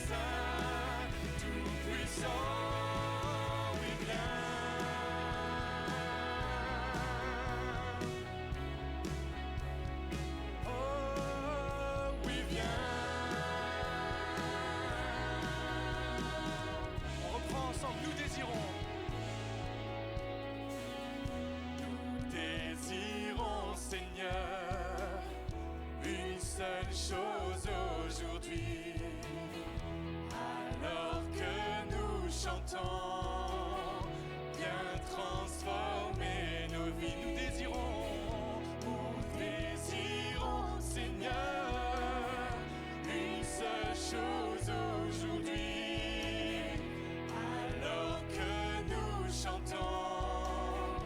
saint, tout puissant, oui viens. Oh, oui viens. On reprend ensemble, nous désirons. Désirons, Seigneur, une seule chose aujourd'hui. Alors que nous chantons, viens transformer nos vies. Nous désirons, Seigneur, une seule chose aujourd'hui. Alors que nous chantons,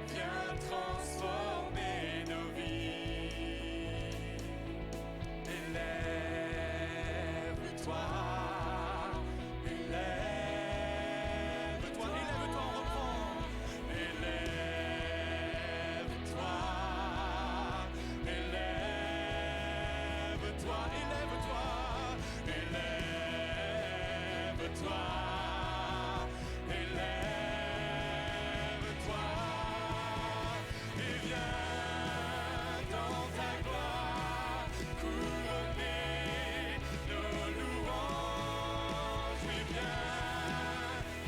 viens transformer nos vies. Élève-toi, élève-toi, élève-toi, on reprend. Élève-toi, élève-toi, élève-toi, élève-toi, élève-toi, et viens dans ta gloire couronner nos louanges. Oui, viens,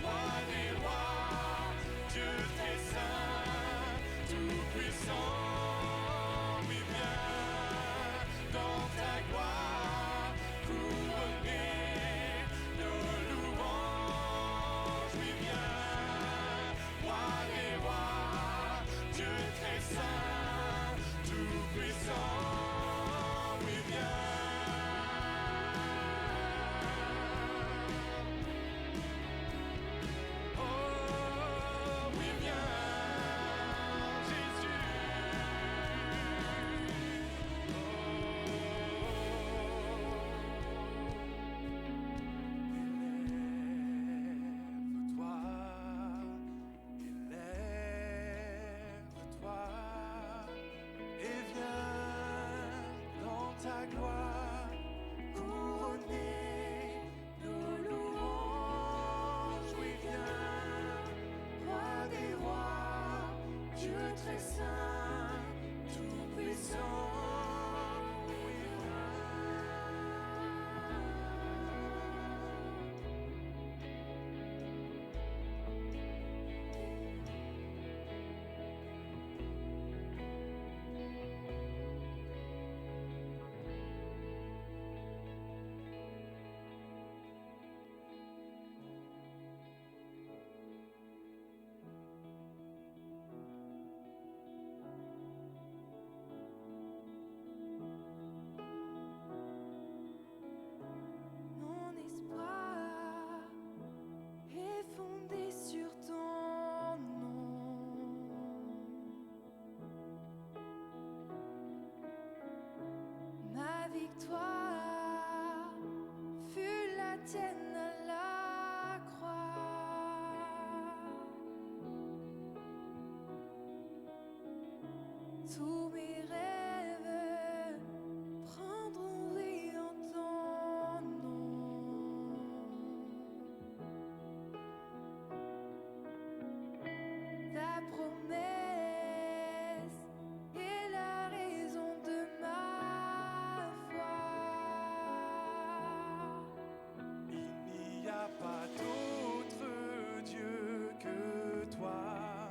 roi des rois, Dieu très saint, tout puissant. Oui, viens dans ta gloire couronner nos louanges. Oui, viens, roi des rois, Dieu très saint, tout puissant. Oui, viens. Oh, oui, viens, Jésus. Élève-toi, élève-toi, et viens dans ta gloire couronner nos louanges. Oui, viens, roi des rois, Dieu très saint, tout puissant. Oui, viens. Mon espoir est fondé sur ton nom. Ma victoire fut la tienne à la croix. Tous mes rêves prendront vie en ton nom. Ta promesse est la raison de ma foi. Il n'y a pas d'autre Dieu que toi,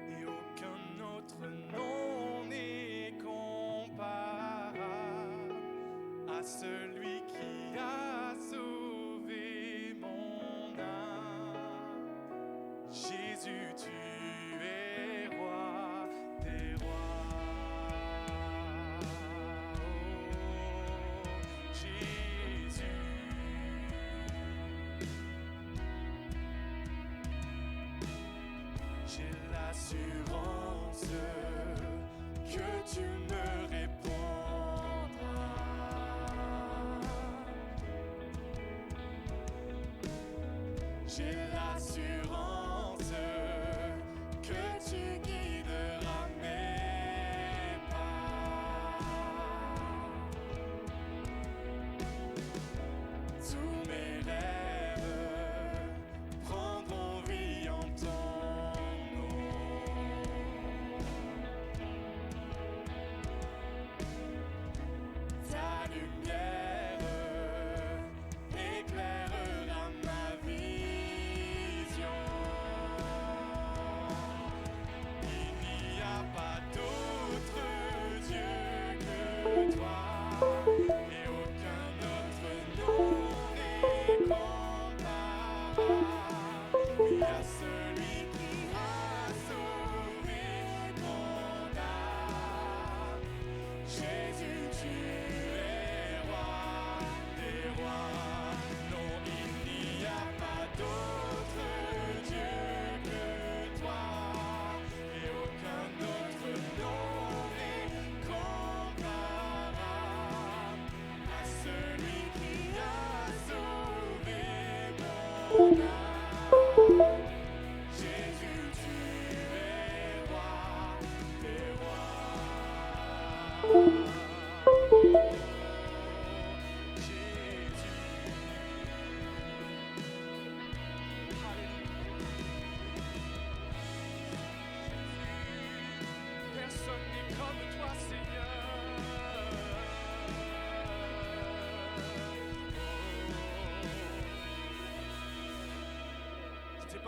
et aucun autre nom n'est comparable à celui qui a sauvé mon âme. Jésus, tu es roi des rois. Oh, Jésus. J'ai l'assurance que tu me répondras. J'ai l'assurance que tu guideras mes pas. Tous mes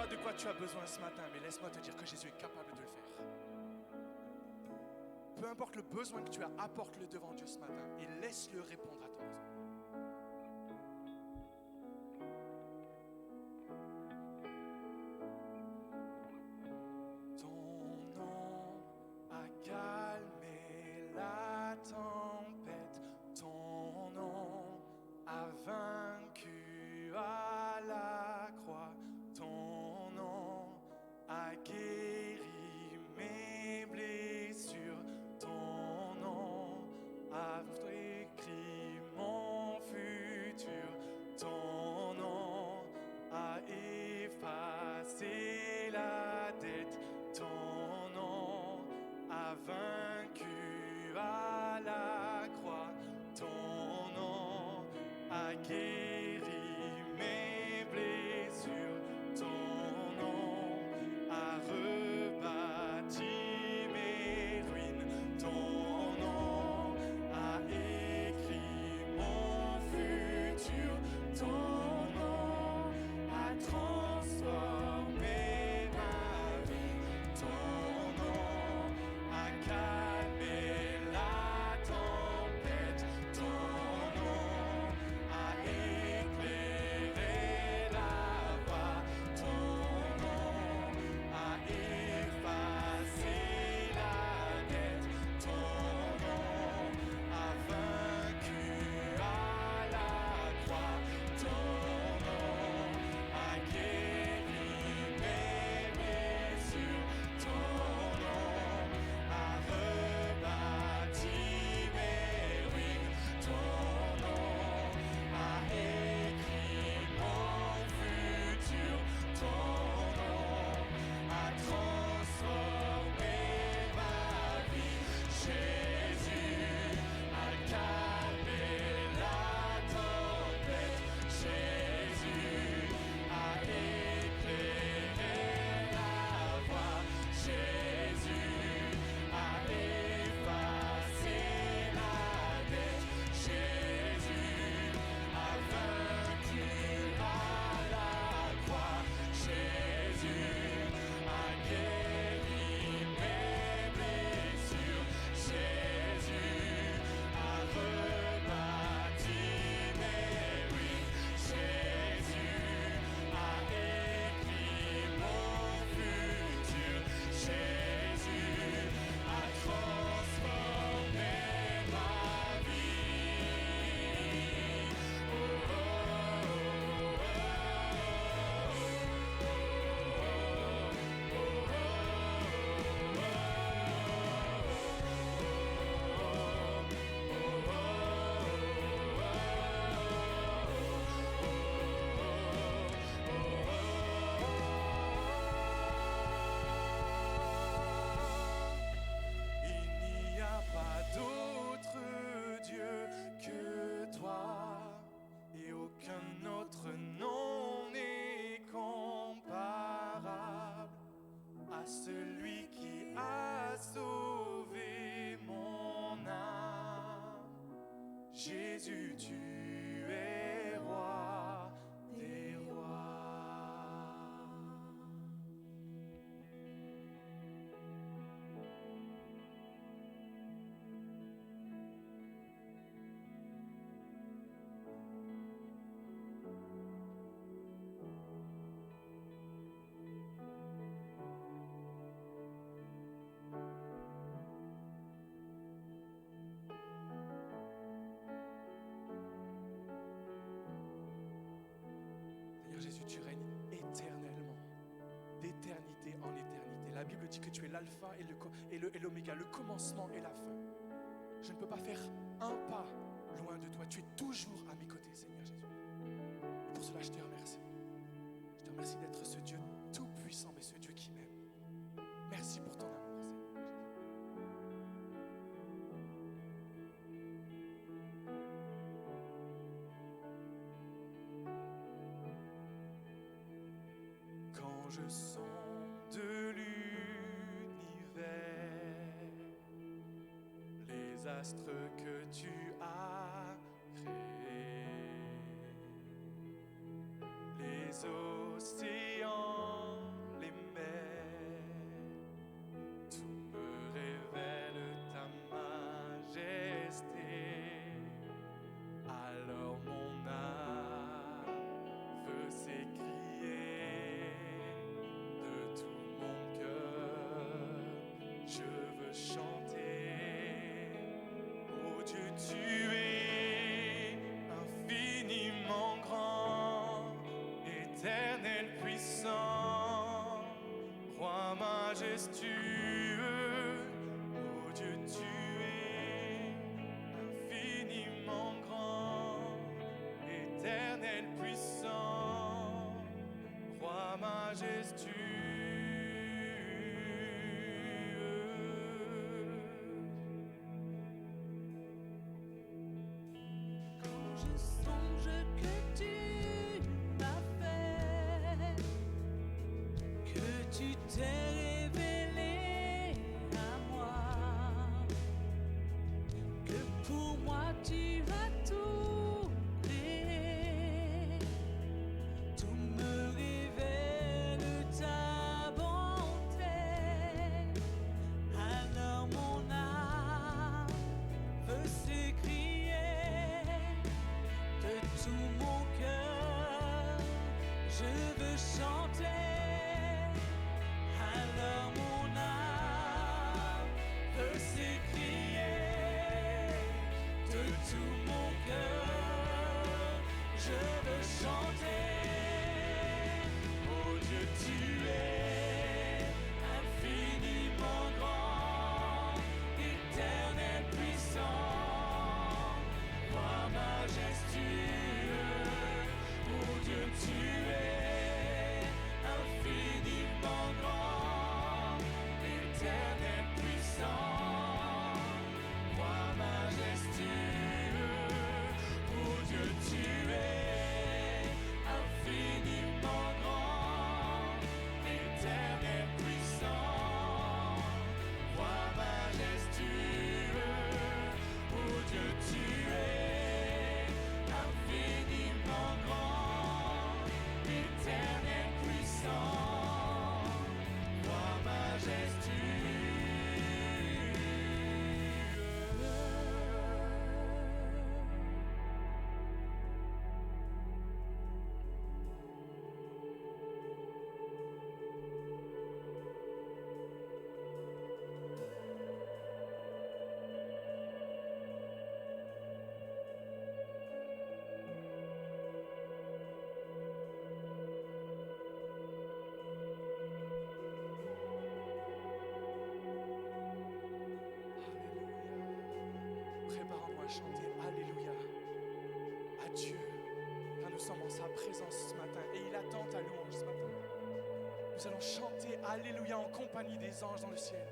pas de quoi tu as besoin ce matin, mais laisse-moi te dire que Jésus est capable de le faire. Peu importe le besoin que tu as, apporte-le devant Dieu ce matin et laisse-le répondre à ton besoin. Jésus, tu es roi des rois. Jésus, tu règnes éternellement, d'éternité en éternité. La Bible dit que tu es l'alpha et l'oméga, le commencement et la fin. Je ne peux pas faire un pas loin de toi. Tu es toujours à mes côtés, Seigneur Jésus. Et pour cela, je te remercie. Je te remercie d'être ce Dieu tout-puissant, mais ce Dieu qui m'aime. Merci pour ton amour, Seigneur Jésus. Quand je sonde l'univers, les astres que tu as créés, les océans veux s'écrier de tout mon cœur. Je veux chanter, oh Dieu, tu es infiniment grand, éternel puissant, roi majestueux. Oh Dieu, tu es infiniment grand, éternel puissant, roi majestueux. Quand je songe que tu m'as fait, que tu t'es révélé à moi, que pour moi tu as tout créé, tout me révèle ta bonté. Alors mon âme veut s'écrier de tout mon cœur, je veux chanter. Alors mon âme veut s'écrier de tout mon cœur, je veux chanter. Oh Dieu, tu es infiniment grand, éternel puissant, roi majestueux. Oh Dieu, tu es infiniment grand, éternel puissant, roi majestueux. Oh Dieu, tu es infiniment grand, éternel puissant, roi majestueux. Oh Dieu, tu es infiniment grand, éternel puissant, roi majestueux. Alléluia. Préparons-nous à chanter Alléluia à Dieu, car nous sommes en sa présence ce matin et il attend ta louange ce matin. Nous allons chanter Alléluia en compagnie des anges dans le ciel.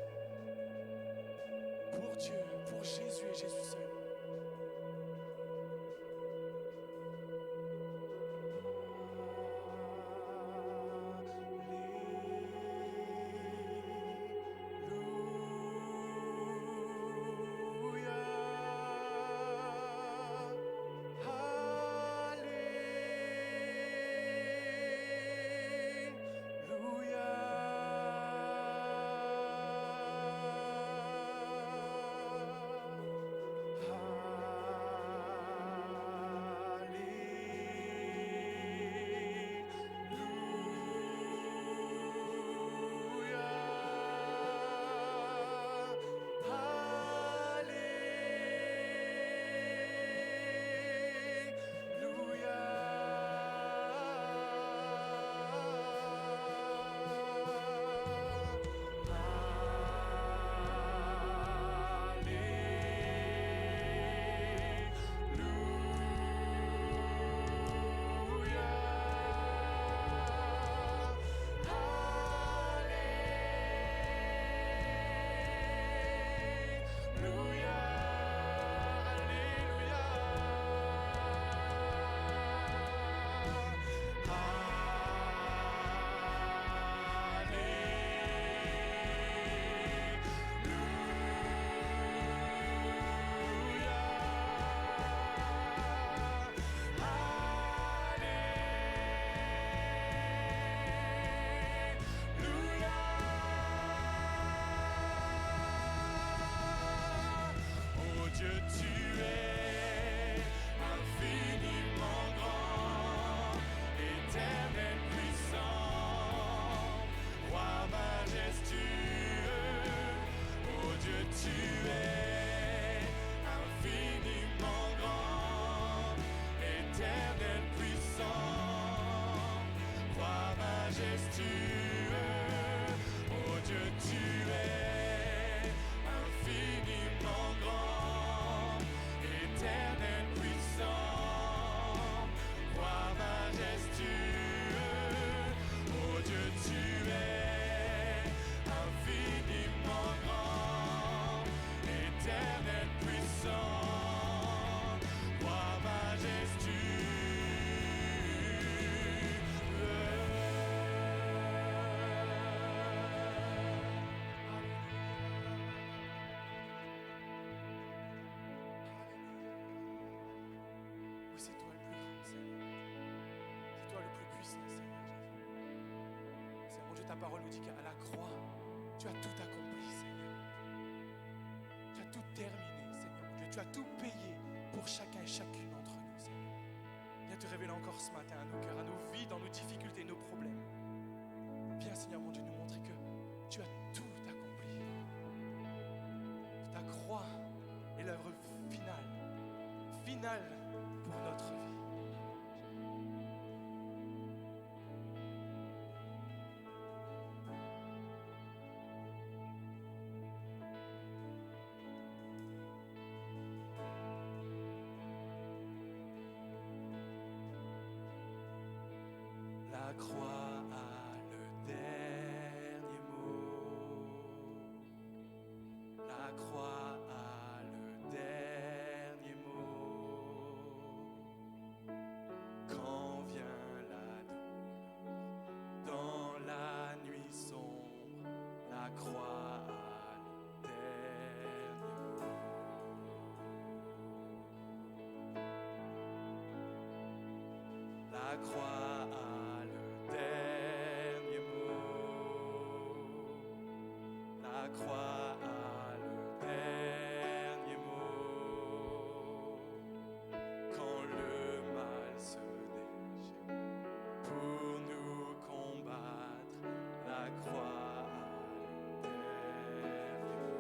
Pour Dieu, pour Jésus et Jésus seul. Alléluia. ta parole nous dit qu'à la croix, tu as tout accompli, Seigneur. Tu as tout terminé, Seigneur mon Dieu. Tu as tout payé pour chacun et chacune d'entre nous, Seigneur. Viens te révéler encore ce matin à nos cœurs, à nos vies, dans nos difficultés, nos problèmes. Viens, Seigneur mon Dieu, nous montrer que tu as tout accompli. Que ta croix est l'œuvre finale pour notre vie. La croix a le dernier mot. La croix a le dernier mot. Quand vient la douleur dans la nuit sombre, la croix a le dernier mot. La croix a le dernier mot. La croix a le dernier mot. Quand le mal se déchaîne pour nous combattre, la croix a le dernier mot.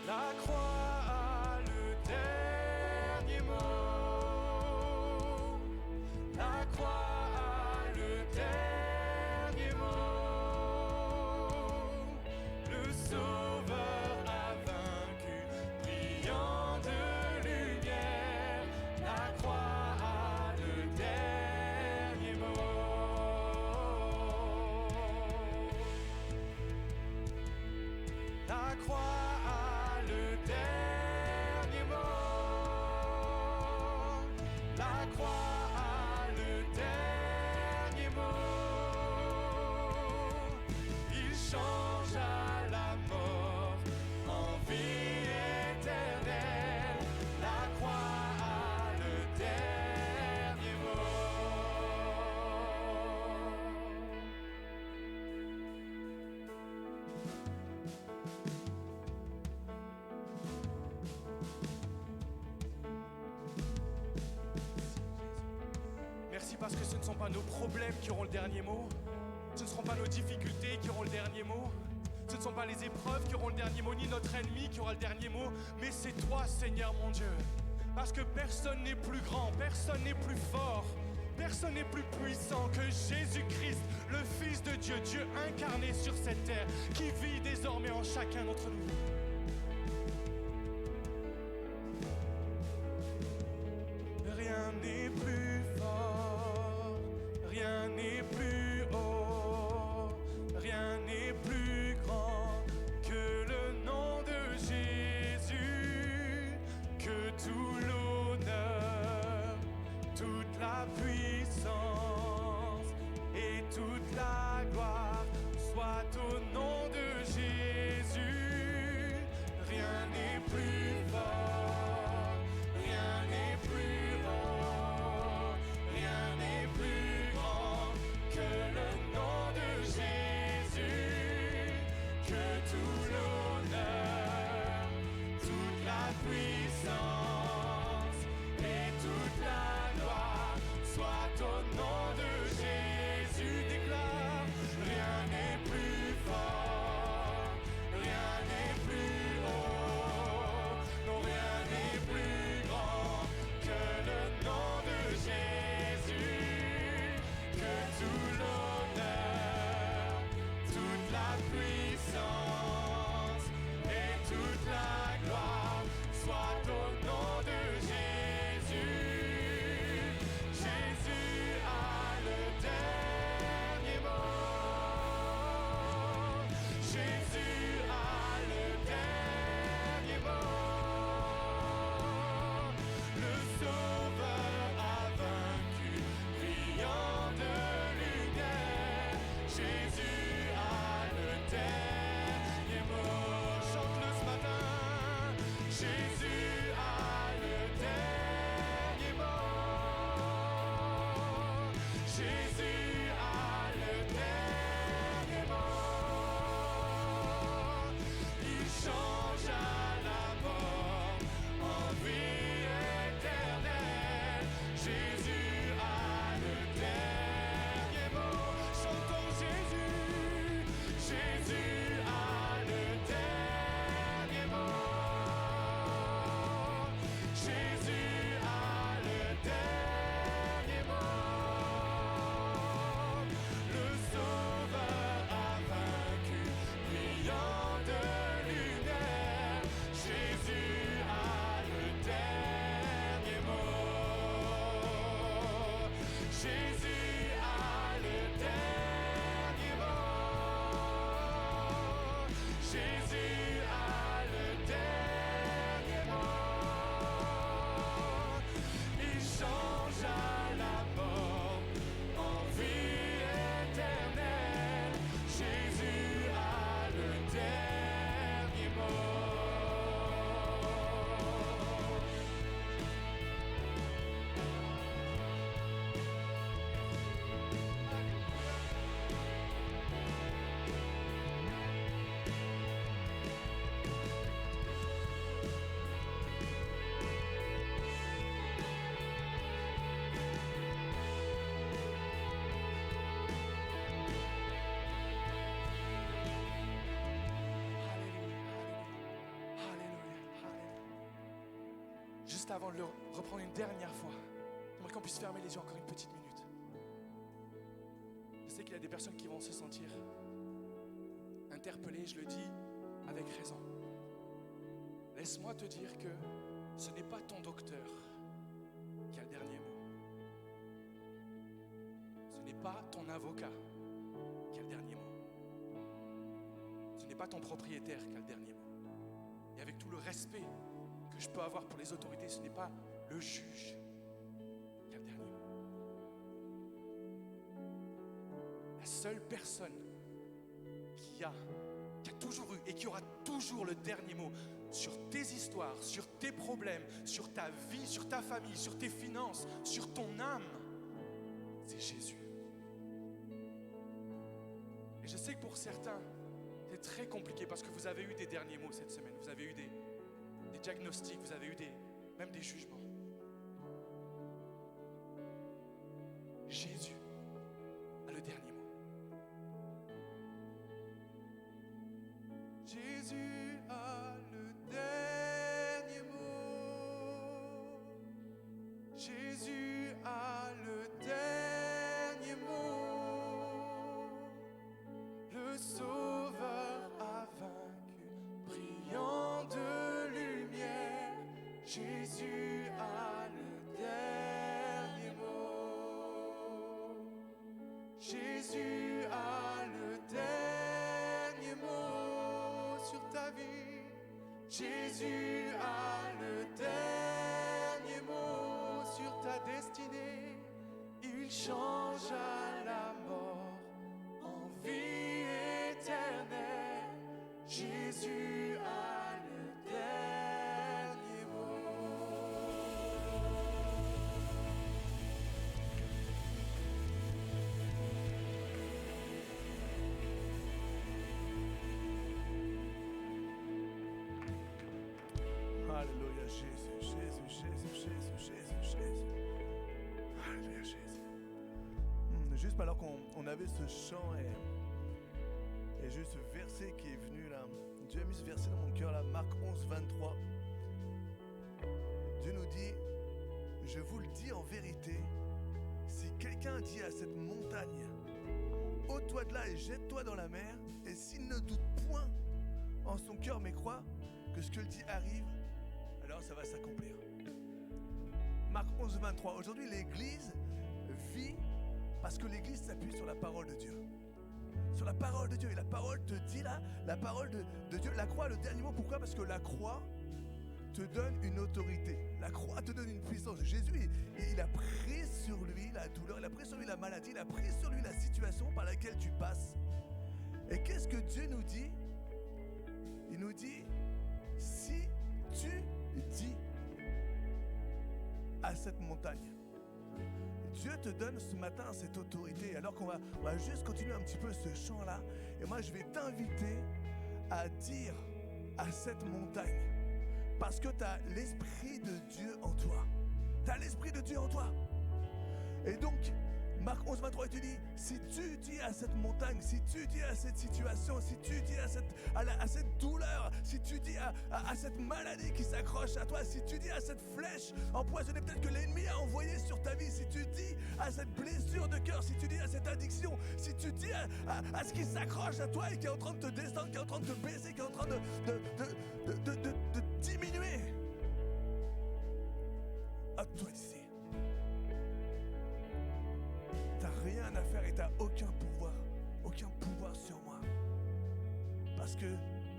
La croix a le dernier mot. La croix a le dernier mot. Le Sauveur a vaincu, brillant de lumière. La croix a le dernier mot. La croix a le dernier mot. La croix a le dernier mot. Il changea la mort en vie éternelle. La croix a le dernier mot. Merci parce que ce ne sont pas nos problèmes qui auront le dernier mot. Ce ne seront pas nos difficultés qui auront le dernier mot. Ce ne sont pas les épreuves qui auront le dernier mot, ni notre ennemi qui aura le dernier mot. Mais c'est toi, Seigneur mon Dieu. Parce que personne n'est plus grand, personne n'est plus fort, personne n'est plus puissant que Jésus-Christ, le Fils de Dieu, Dieu incarné sur cette terre, qui vit désormais en chacun d'entre nous. Rien n'est plus fort, rien n'est plus haut, rien n'est plus grand que le nom de Jésus, que tout l'honneur, toute la puissance et toute la gloire soit au nom de Jésus. Rien n'est plus fort, rien n'est plus haut, rien n'est plus grand que le nom de Jésus, que tout l'honneur, toute la puissance et toute la gloire soit au nom de Jésus. Déclare, rien n'est plus fort, rien n'est plus haut, juste avant de le reprendre une dernière fois, j'aimerais qu'on puisse fermer les yeux encore une petite minute. Je sais qu'il y a des personnes qui vont se sentir interpellées, je le dis avec raison. Laisse-moi te dire que ce n'est pas ton docteur qui a le dernier mot. Ce n'est pas ton avocat qui a le dernier mot. Ce n'est pas ton propriétaire qui a le dernier mot. Et avec tout le respect que je peux avoir pour les autorités, ce n'est pas le juge qui a le dernier mot. La seule personne qui a toujours eu et qui aura toujours le dernier mot sur tes histoires, sur tes problèmes, sur ta vie, sur ta famille, sur tes finances, sur ton âme, c'est Jésus. Et je sais que pour certains, c'est très compliqué parce que vous avez eu des derniers mots cette semaine, vous avez eu des diagnostics, vous avez eu même des jugements. Jésus a le dernier mot. Jésus a le dernier mot. Jésus a le dernier mot. Le Sauveur a vaincu, brillant de lumière. Jésus a le dernier mot. Jésus a le dernier mot sur ta vie. Jésus a le dernier mot sur ta destinée. Il changea la mort en vie éternelle. Jésus a le dernier mot. Alléluia, Jésus, Jésus, Jésus, Jésus, Jésus, Jésus. Alléluia, Jésus. Juste alors qu'on avait ce chant et juste ce verset qui est venu là, Dieu a mis ce verset dans mon cœur là, Marc 11, 23. Dieu nous dit, je vous le dis en vérité, si quelqu'un dit à cette montagne, ôte-toi de là et jette-toi dans la mer, et s'il ne doute point en son cœur mais croit que ce que le dit arrive, alors ça va s'accomplir. Marc 11, 23. Aujourd'hui, l'Église vit parce que l'Église s'appuie sur la parole de Dieu. Sur la parole de Dieu. Et la parole te dit là, la parole de Dieu, la croix, le dernier mot. Pourquoi ? Parce que la croix te donne une autorité. La croix te donne une puissance. Jésus, il a pris sur lui la douleur, il a pris sur lui la maladie, il a pris sur lui la situation par laquelle tu passes. Et qu'est-ce que Dieu nous dit ? Il nous dit, si tu dis à cette montagne, Dieu te donne ce matin cette autorité. Alors qu'on va juste continuer un petit peu ce chant-là. Et moi, je vais t'inviter à dire à cette montagne, parce que tu as l'Esprit de Dieu en toi. Tu as l'Esprit de Dieu en toi. Et donc, Marc 11, 23, il te dit, si tu dis à cette montagne, si tu dis à cette situation, si tu dis à cette douleur, si tu dis à cette maladie qui s'accroche à toi, si tu dis à cette flèche empoisonnée peut-être que l'ennemi a envoyée sur ta vie, si tu dis à cette blessure de cœur, si tu dis à cette addiction, si tu dis à ce qui s'accroche à toi et qui est en train de te descendre, qui est en train de te baisser, qui est en train de diminuer, ôte-toi d'ici. T'as rien à faire et t'as aucun pouvoir sur moi. Parce que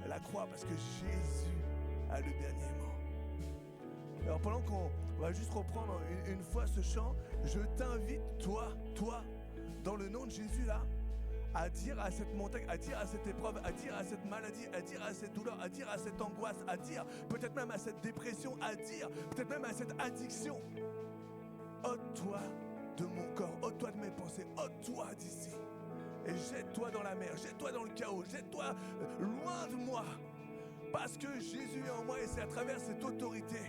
la croix, parce que Jésus a le dernier mot. Alors pendant qu'on va juste reprendre une fois ce chant, je t'invite, toi, dans le nom de Jésus là, à dire à cette montagne, à dire à cette épreuve, à dire à cette maladie, à dire à cette douleur, à dire à cette angoisse, à dire peut-être même à cette dépression, à dire peut-être même à cette addiction, ôte-toi de mon corps, ôte-toi de mes pensées, ôte-toi d'ici. Et jette-toi dans la mer, jette-toi dans le chaos, jette-toi loin de moi. Parce que Jésus est en moi et c'est à travers cette autorité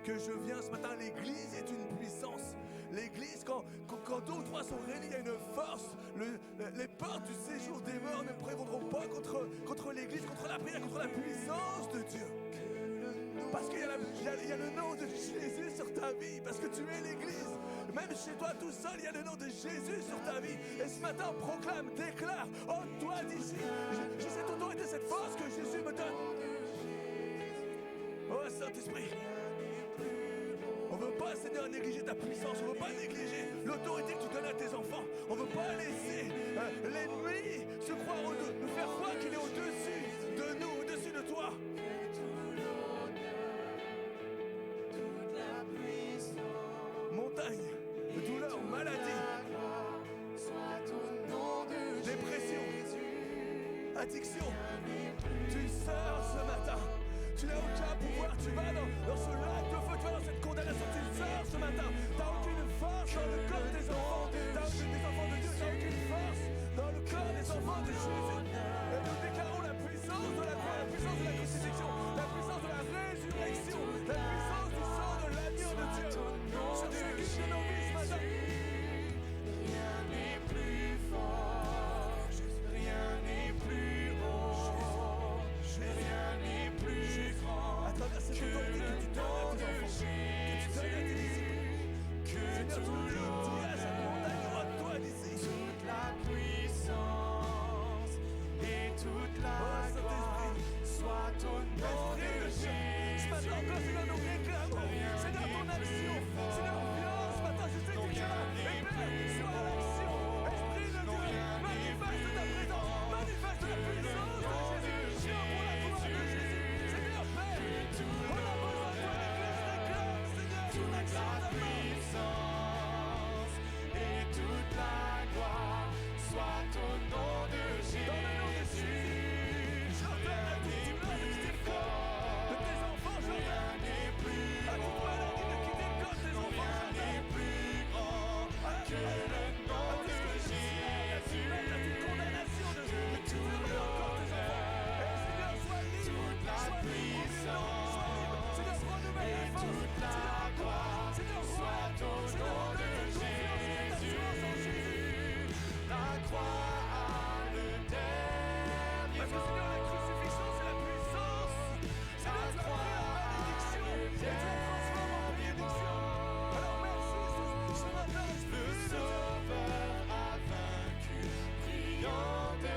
que je viens ce matin. L'Église est une puissance. L'Église, quand deux ou trois sont réunis, il y a une force. Les portes du séjour des morts ne prévaudront pas contre l'Église, contre la prière, contre la puissance de Dieu. Parce qu'il y a le nom de Jésus ta vie, parce que tu es l'Église. Même chez toi tout seul, il y a le nom de Jésus sur ta vie. Et ce matin, proclame, déclare, ôte-toi d'ici. J'ai cette autorité, cette force que Jésus me donne. Oh Saint-Esprit, on ne veut pas, Seigneur, négliger ta puissance. On ne veut pas négliger l'autorité que tu donnes à tes enfants. On ne veut pas laisser l'ennemi se croire nous faire croire qu'il est au-dessus de nous, au-dessus de toi. Montagne, douleur, maladie, dépression, addiction, tu sors ce matin. Tu n'as aucun pouvoir, tu vas dans ce lac de feu, tu vas dans cette condamnation, tu sors ce matin. Tu n'as aucune force dans le corps des enfants, des enfants de Dieu, tu n'as aucune force dans le corps des enfants de Jésus. Et nous déclarons la puissance de la croix, la puissance de la crucifixion, la puissance de la résurrection, la puissance du sang de l'agneau de Dieu. Sur chacune de nos vies ce matin. Rien n'est plus fort, rien n'est plus haut, rien n'est plus grand. À travers cette autorité que tu donnes à tes enfants, que tu donnes à tes disciples, Seigneur, tu nous dis à cette montagne, ôte-toi d'ici. Toute la puissance et toute la gloire soit au nom de Jésus. Ce matin encore, Seigneur, nous réclamons, Seigneur, ton action, Seigneur, viens ce matin, je sais que tu es là, et Père, sois à l'action. Esprit de Dieu, manifeste ta présence, manifeste la puissance de Jésus. Viens pour la gloire de Jésus. Seigneur, Père, on a besoin de toi, l'Église réclame, Seigneur, ton action de ta main. Puissance et toute la gloire soit au nom de Jésus. Dans le nom de Jésus, j'ordonne à toute douleur de quitter le corps de tes enfants, j'ordonne à toute maladie de quitter le corps de tes enfants, j'ordonne Plus grand que le nom de Jésus. à toute condamnation de douleur encore tes enfants. Et Seigneur, sois libre, sois libre, sois libre. Seigneur, renouvelle les forces. Toute la gloire Seigneur, soit au nom de Jésus. La croix a le dernier parce que mot. Seigneur, la crucifixion, c'est la puissance. Seigneur, tu as pris la malédiction et tu la transformes en bénédiction. Alors merci ce matin, Le Esprit de Dieu. Sauveur a vaincu, brillant de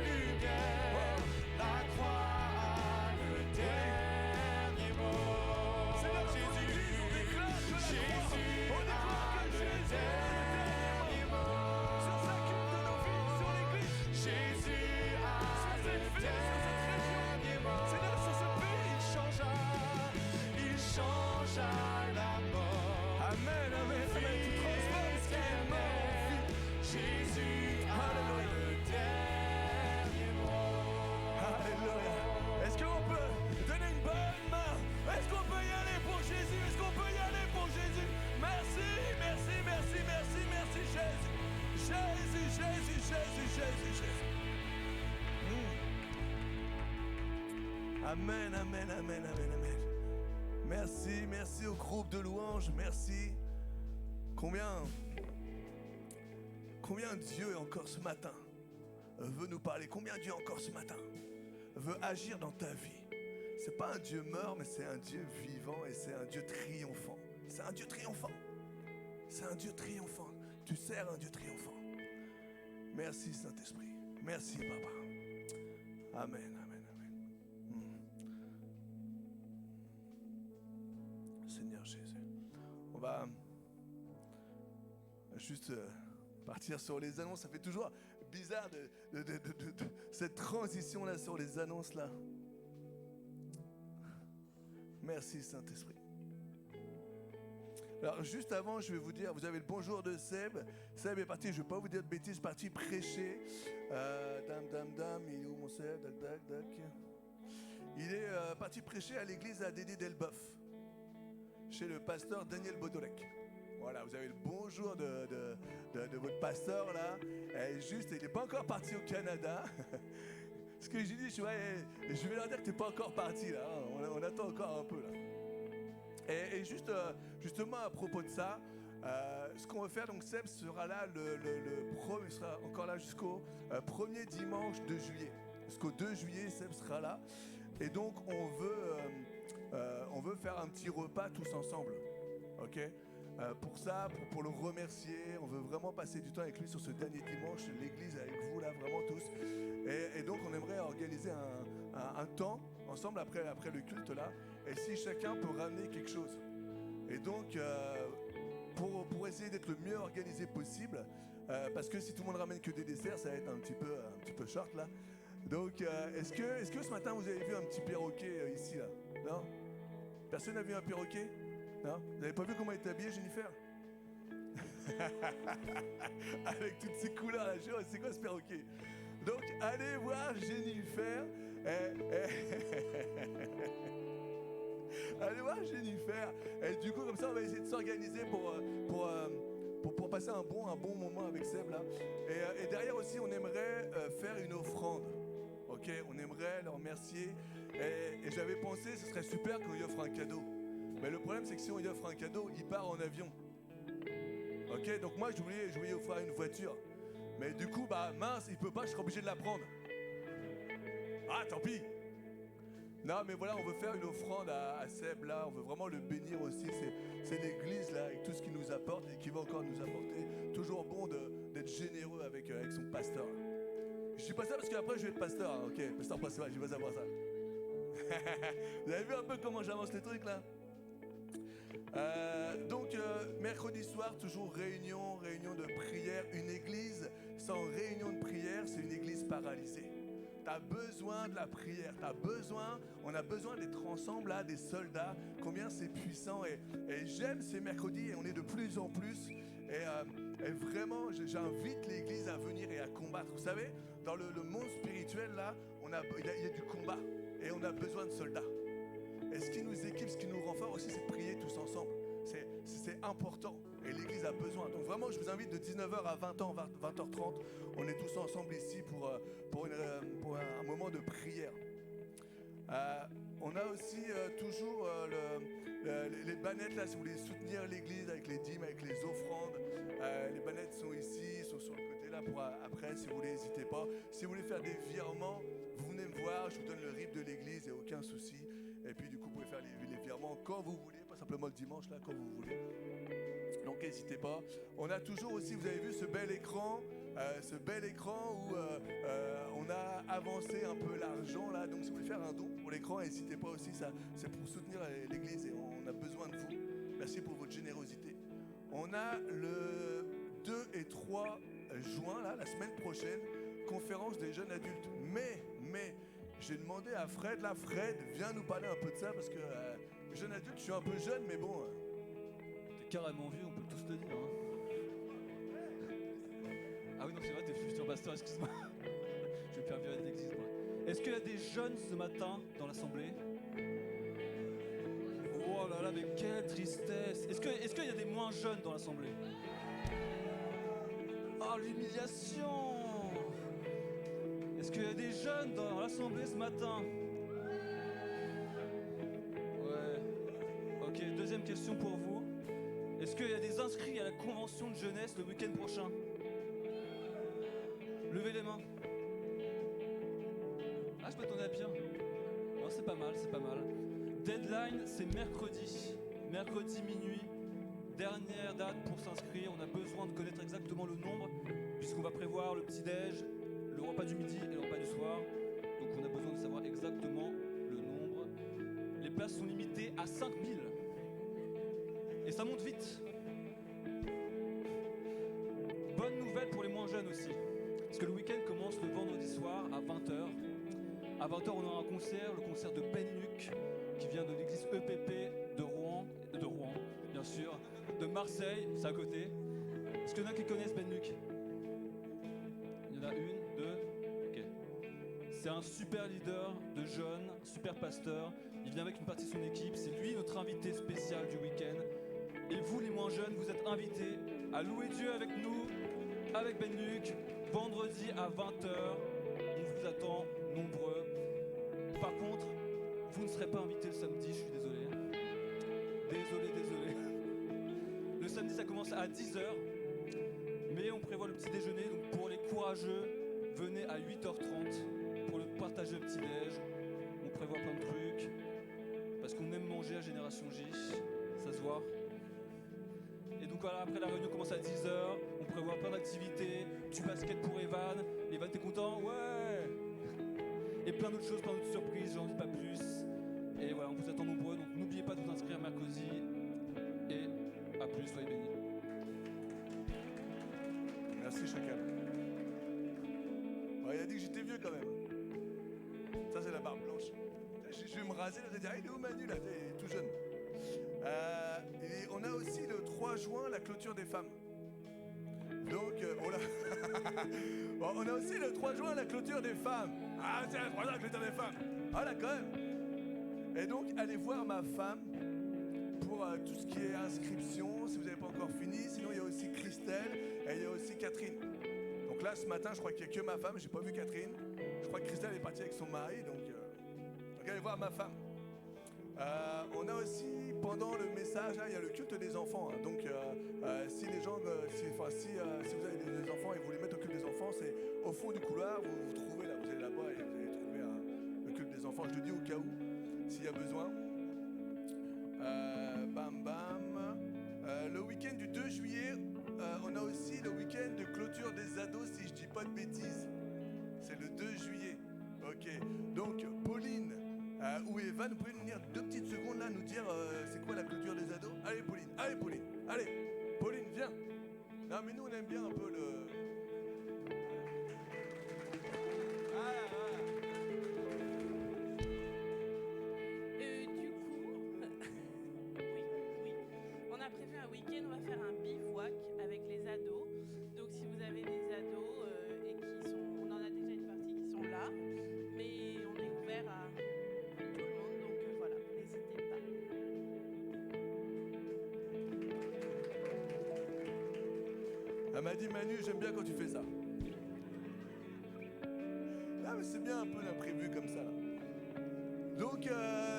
lumière. La croix a le dernier mot. Seigneur, dans ton Église, on déclare que la croix, on déclare que Jésus est le dernier mot. Sur chacune de nos vies, sur l'Église, Jésus a sur cette ville, sur cette région. Seigneur, sur ce pays. il changea la mort. Amen, amen, amen. Tu transformes ce qui est mort en vie. Jésus a le dernier mot. Alléluia. Est-ce qu'on peut donner une bonne main? Est-ce qu'on peut y aller pour Jésus? Est-ce qu'on peut y aller pour Jésus? Merci, merci, merci, merci, merci Jésus. Jésus, Jésus, Jésus, Jésus, Jésus. Amen, amen, amen, amen, amen. Merci, merci au groupe de louanges, merci. Combien Dieu encore ce matin veut nous parler? Combien Dieu encore ce matin veut agir dans ta vie? C'est pas un Dieu mort, mais c'est un Dieu vivant et c'est un Dieu triomphant. C'est un Dieu triomphant. C'est un Dieu triomphant. Tu sers un Dieu triomphant. Merci Saint-Esprit. Merci Papa. Amen, amen, amen. Seigneur Jésus. On va juste partir sur les annonces. Ça fait toujours bizarre de cette transition-là sur les annonces-là. Merci Saint-Esprit. Alors juste avant, je vais vous dire, vous avez le bonjour de Seb. Seb est parti, je ne vais pas vous dire de bêtises, parti prêcher. Il est où mon Seb? Il est parti prêcher à l'église à Dédé Delboeuf, chez le pasteur Daniel Bodolek. Voilà, vous avez le bonjour de votre pasteur là. Et juste, il n'est pas encore parti au Canada. Ce que j'ai dit, je vais leur dire que tu n'es pas encore parti là. On attend encore un peu là. Et justement à propos de ça, ce qu'on va faire, donc Seb sera là il sera encore là jusqu'au premier dimanche de juillet. Jusqu'au 2 juillet, Seb sera là. Et donc on veut faire un petit repas tous ensemble. Ok. Pour ça, pour le remercier, on veut vraiment passer du temps avec lui sur ce dernier dimanche, l'église avec vous là, vraiment tous. Et donc on aimerait organiser un temps ensemble après le culte là. Et si chacun peut ramener quelque chose. Et donc pour essayer d'être le mieux organisé possible, parce que si tout le monde ramène que des desserts, ça va être un petit peu short là. Donc est-ce que ce matin vous avez vu un petit perroquet ici là? Non? Personne n'a vu un perroquet? Non? Vous n'avez pas vu comment il est habillé, Jennifer? Avec toutes ces couleurs là, c'est quoi ce perroquet? Donc allez voir Jennifer. Allez voir Jennifer. Et du coup comme ça on va essayer de s'organiser pour passer un bon moment avec Seb là. Et derrière aussi on aimerait faire une offrande. Ok, on aimerait leur remercier. Et j'avais pensé ce serait super qu'on lui offre un cadeau. Mais le problème c'est que si on lui offre un cadeau, il part en avion. Ok, donc moi je voulais lui offrir une voiture. Mais du coup, mince, il peut pas, je serai obligé de la prendre. Ah, tant pis. Non, mais voilà, on veut faire une offrande à Seb là, on veut vraiment le bénir aussi. C'est l'église là, avec tout ce qu'il nous apporte et qui va encore nous apporter. Toujours bon d'être généreux avec son pasteur. Je dis pas ça parce qu'après je vais être pasteur, hein, ok, pasteur principal, je vais pas savoir ça. Vous avez vu un peu comment j'avance les trucs là? Donc mercredi soir, toujours réunion de prière. Une église sans réunion de prière, c'est une église paralysée. T'as besoin de la prière, on a besoin d'être ensemble là, des soldats. Combien c'est puissant et j'aime ces mercredis et on est de plus en plus. Et vraiment, j'invite l'église à venir et à combattre. Vous savez, dans le monde spirituel là, il y a du combat et on a besoin de soldats. Et ce qui nous équipe, ce qui nous rend fort aussi, c'est de prier tous ensemble. C'est important et l'église a besoin. Donc vraiment, je vous invite de 19h à 20h30. On est tous ensemble ici pour un moment de prière. On a aussi toujours les bannettes là, si vous voulez soutenir l'église avec les dîmes, avec les offrandes. Les bannettes sont ici, sont sur le côté là pour après, si vous voulez, n'hésitez pas. Si vous voulez faire des virements, vous venez me voir, je vous donne le RIB de l'église, il n'y a aucun souci. Et puis du coup, vous pouvez faire les virements quand vous voulez, pas simplement le dimanche, là, quand vous voulez. Donc n'hésitez pas. On a toujours aussi, vous avez vu ce bel écran où on a avancé un peu l'argent, là. Donc si vous voulez faire un don pour l'écran, n'hésitez pas aussi, ça, c'est pour soutenir l'église et on a besoin de vous. Merci pour votre générosité. On a le 2 et 3 juin, là, la semaine prochaine, conférence des jeunes adultes. Mais j'ai demandé à Fred, viens nous parler un peu de ça parce que jeune adulte, je suis un peu jeune, mais bon. T'es carrément vieux, on peut tous le dire. Hein. Ah oui, non, c'est vrai, t'es futur pasteur, excuse-moi. Je vais me faire virer de l'église, moi. Est-ce qu'il y a des jeunes ce matin dans l'assemblée? Oh là là, mais quelle tristesse. Est-ce qu'il y a des moins jeunes dans l'assemblée? Oh, l'humiliation. Est-ce qu'il y a des jeunes dans l'assemblée ce matin? Ouais. Ok, deuxième question pour vous. Est-ce qu'il y a des inscrits à la convention de jeunesse le week-end prochain? Levez les mains. Ah, je m'attendais à pire. Non, c'est pas mal. Deadline, c'est mercredi minuit. Dernière date pour s'inscrire. On a besoin de connaître exactement le nombre, puisqu'on va prévoir le petit-déj, le repas du midi et le repas du soir. Donc on a besoin de savoir exactement le nombre. Les places sont limitées à 5000. Et ça monte vite. Bonne nouvelle pour les moins jeunes aussi. Parce que le week-end commence le vendredi soir à 20h. À 20h, on aura un concert, le concert de Ben Luc, qui vient de l'église EPP de Rouen, bien sûr, de Marseille, c'est à côté. Est-ce qu'il y en a qui connaissent Ben Luc? Il y en a une, deux, ok. C'est un super leader de jeunes, super pasteur. Il vient avec une partie de son équipe, c'est lui notre invité spécial du week-end. Et vous, les moins jeunes, vous êtes invités à louer Dieu avec nous, avec Ben Luc, vendredi à 20h. On vous attend nombreux. Par contre, vous ne serez pas invités le samedi, je suis désolé. Désolé. Le samedi, ça commence à 10h. Mais on prévoit le petit déjeuner, donc pour les courageux, venez à 8h30 pour le partager le petit déj. On prévoit plein de trucs. Parce qu'on aime manger à Génération J, ça se voit. Donc voilà, après la réunion commence à 10h, on prévoit plein d'activités, du basket pour Evan. Evan, t'es content? Ouais! Et plein d'autres choses, plein d'autres surprises, j'en dis pas plus. Et voilà, on vous attend nombreux, donc n'oubliez pas de vous inscrire mercredi. Et à plus, soyez bénis. Merci, Chacal. Ouais, il a dit que j'étais vieux quand même. Ça, c'est la barbe blanche. Je vais me raser, là, je vais dire, il est où Manu, là? Il est tout jeune. Et on a aussi le 3 juin la clôture des femmes. Donc, bon, on a aussi le 3 juin la clôture des femmes. Ah, c'est le 3 juin la clôture des femmes. Ah là, quand même. Et donc, allez voir ma femme pour tout ce qui est inscription, si vous n'avez pas encore fini. Sinon, il y a aussi Christelle et il y a aussi Catherine. Donc là, ce matin, je crois qu'il n'y a que ma femme. J'ai pas vu Catherine. Je crois que Christelle est partie avec son mari. Donc allez voir ma femme. On a aussi, pendant le message, là, il y a le culte des enfants. Hein. Donc, si les gens, si vous avez des enfants et vous les mettez au culte des enfants, c'est au fond du couloir, vous trouvez là, vous allez là-bas et vous allez trouver le culte des enfants. Je le dis au cas où, s'il y a besoin. Bam bam. Le week-end du 2 juillet, on a aussi le week-end de clôture des ados, si je dis pas de bêtises. C'est le 2 juillet. Ok. Donc, Pauline. Ou Evan, vous pouvez venir 2 petites secondes là nous dire c'est quoi la clôture des ados? Allez Pauline, Pauline, viens. Non mais nous on aime bien un peu le... Du coup, oui, on a prévu un week-end, on va faire un bivouac avec les ados. Donc si vous avez des ados et qui sont, on en a déjà une partie qui sont là, mais on est ouvert à tout le monde, donc voilà, n'hésitez pas. Elle m'a dit Manu, j'aime bien quand tu fais ça. Ah mais c'est bien un peu l'imprévu comme ça là. Donc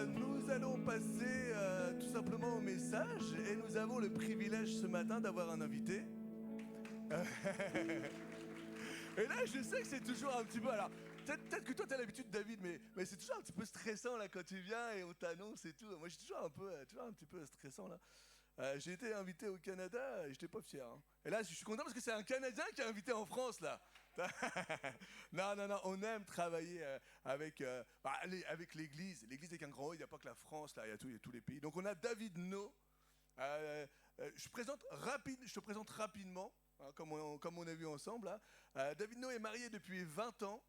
nous allons passer tout simplement au message et nous avons le privilège ce matin d'avoir un invité. Et là je sais que c'est toujours un petit peu... Alors peut-être que toi t'as l'habitude David, mais c'est toujours un petit peu stressant là quand tu viens et on t'annonce et tout. Moi je suis toujours un petit peu stressant là. J'ai été invité au Canada et j'étais pas fier. Hein. Et là, je suis content parce que c'est un Canadien qui est invité en France, là. Non, on aime travailler avec l'Église. L'Église avec un grand O, il n'y a pas que la France, là, il y a tous les pays. Donc on a David No. Je te présente rapidement, hein, comme on a vu ensemble. Là. David No est marié depuis 20 ans.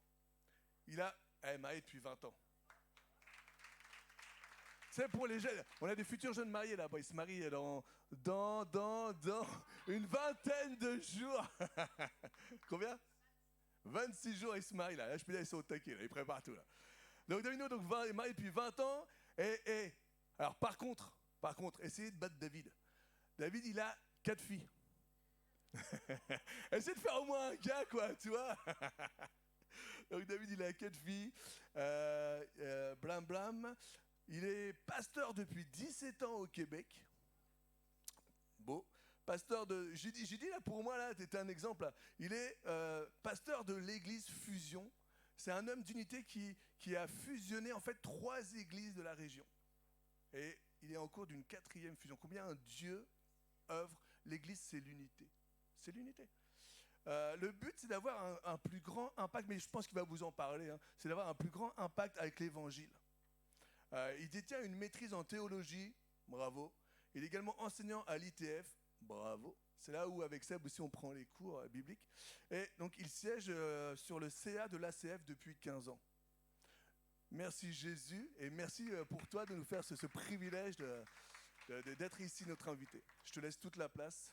Il est marié depuis 20 ans. C'est pour les jeunes. On a des futurs jeunes mariés là-bas. Ils se marient dans une vingtaine de jours. Combien? 26 jours, ils se marient là. Là, je peux dire, ils sont au taquet, là. Ils préparent tout là. Donc, Davino est marié depuis 20 ans. Et alors, par contre, essayez de battre David. David, il a 4 filles. Essayez de faire au moins un gars, quoi, tu vois. Donc, David, il a 4 filles. Blam blam. Il est pasteur depuis 17 ans au Québec. Beau. Pasteur de... J'ai dit là, pour moi, là, t'étais un exemple. Là. Il est pasteur de l'église Fusion. C'est un homme d'unité qui a fusionné, en fait, 3 églises de la région. Et il est en cours d'une 4e fusion. Combien un Dieu œuvre? L'église, c'est l'unité. C'est l'unité. Le but, c'est d'avoir un plus grand impact, mais je pense qu'il va vous en parler, hein, c'est d'avoir un plus grand impact avec l'évangile. Il détient une maîtrise en théologie, bravo. Il est également enseignant à l'ITF, bravo. C'est là où, avec Seb aussi, on prend les cours bibliques. Et donc, il siège sur le CA de l'ACF depuis 15 ans. Merci Jésus, et merci pour toi de nous faire ce privilège d'être ici, notre invité. Je te laisse toute la place.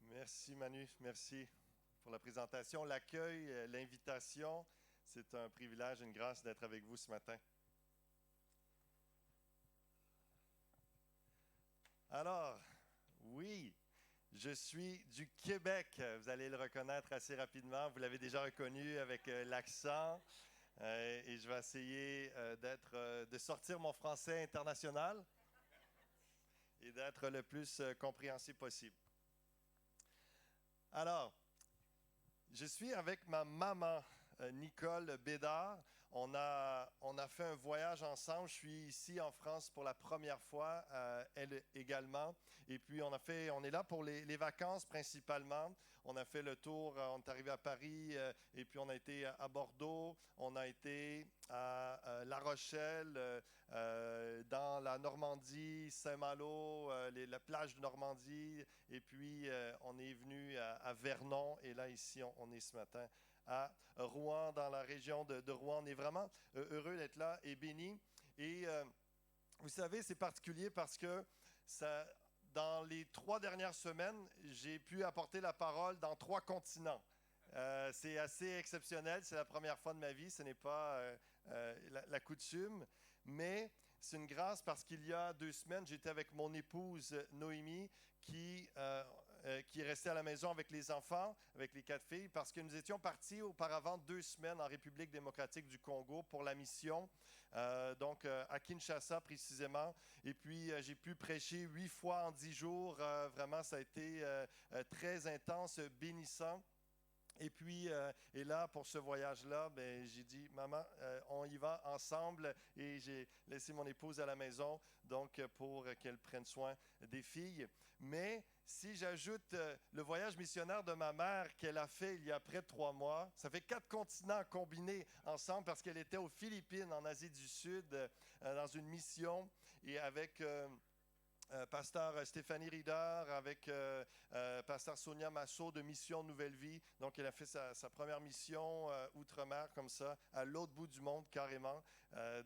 Merci Manu, merci pour la présentation, l'accueil, l'invitation. C'est un privilège, une grâce d'être avec vous ce matin. Alors, oui, je suis du Québec. Vous allez le reconnaître assez rapidement. Vous l'avez déjà reconnu avec l'accent. Et je vais essayer de sortir mon français international et d'être le plus compréhensible possible. Alors, je suis avec ma maman, Nicole Bédard. on a fait un voyage ensemble. Je suis ici en France pour la première fois, elle également. Et puis, on est là pour les vacances principalement. On a fait le tour, on est arrivé à Paris, et puis on a été à Bordeaux, on a été à La Rochelle, dans la Normandie, Saint-Malo, la plage de Normandie, et puis on est venu à Vernon, et là, ici, on est ce matin à Rouen, dans la région de Rouen. On est vraiment heureux d'être là et bénis. Et vous savez, c'est particulier parce que dans les 3 dernières semaines, j'ai pu apporter la parole dans 3 continents. C'est assez exceptionnel, c'est la première fois de ma vie, ce n'est pas la coutume, mais c'est une grâce parce qu'il y a 2 semaines, j'étais avec mon épouse Noémie qui est restée à la maison avec les enfants, avec les 4 filles, parce que nous étions partis auparavant 2 semaines en République démocratique du Congo pour la mission, donc à Kinshasa précisément. Et puis j'ai pu prêcher 8 fois en 10 jours. Vraiment, ça a été très intense, bénissant. Et puis, et là, pour ce voyage-là, j'ai dit, maman, on y va ensemble. Et j'ai laissé mon épouse à la maison, donc pour qu'elle prenne soin des filles. Mais si j'ajoute le voyage missionnaire de ma mère qu'elle a fait il y a près de 3 mois, ça fait 4 continents combinés ensemble parce qu'elle était aux Philippines, en Asie du Sud, dans une mission et avec pasteur Stéphanie Rieder, avec pasteur Sonia Massot de Mission Nouvelle Vie. Donc, elle a fait sa première mission outre-mer comme ça, à l'autre bout du monde carrément.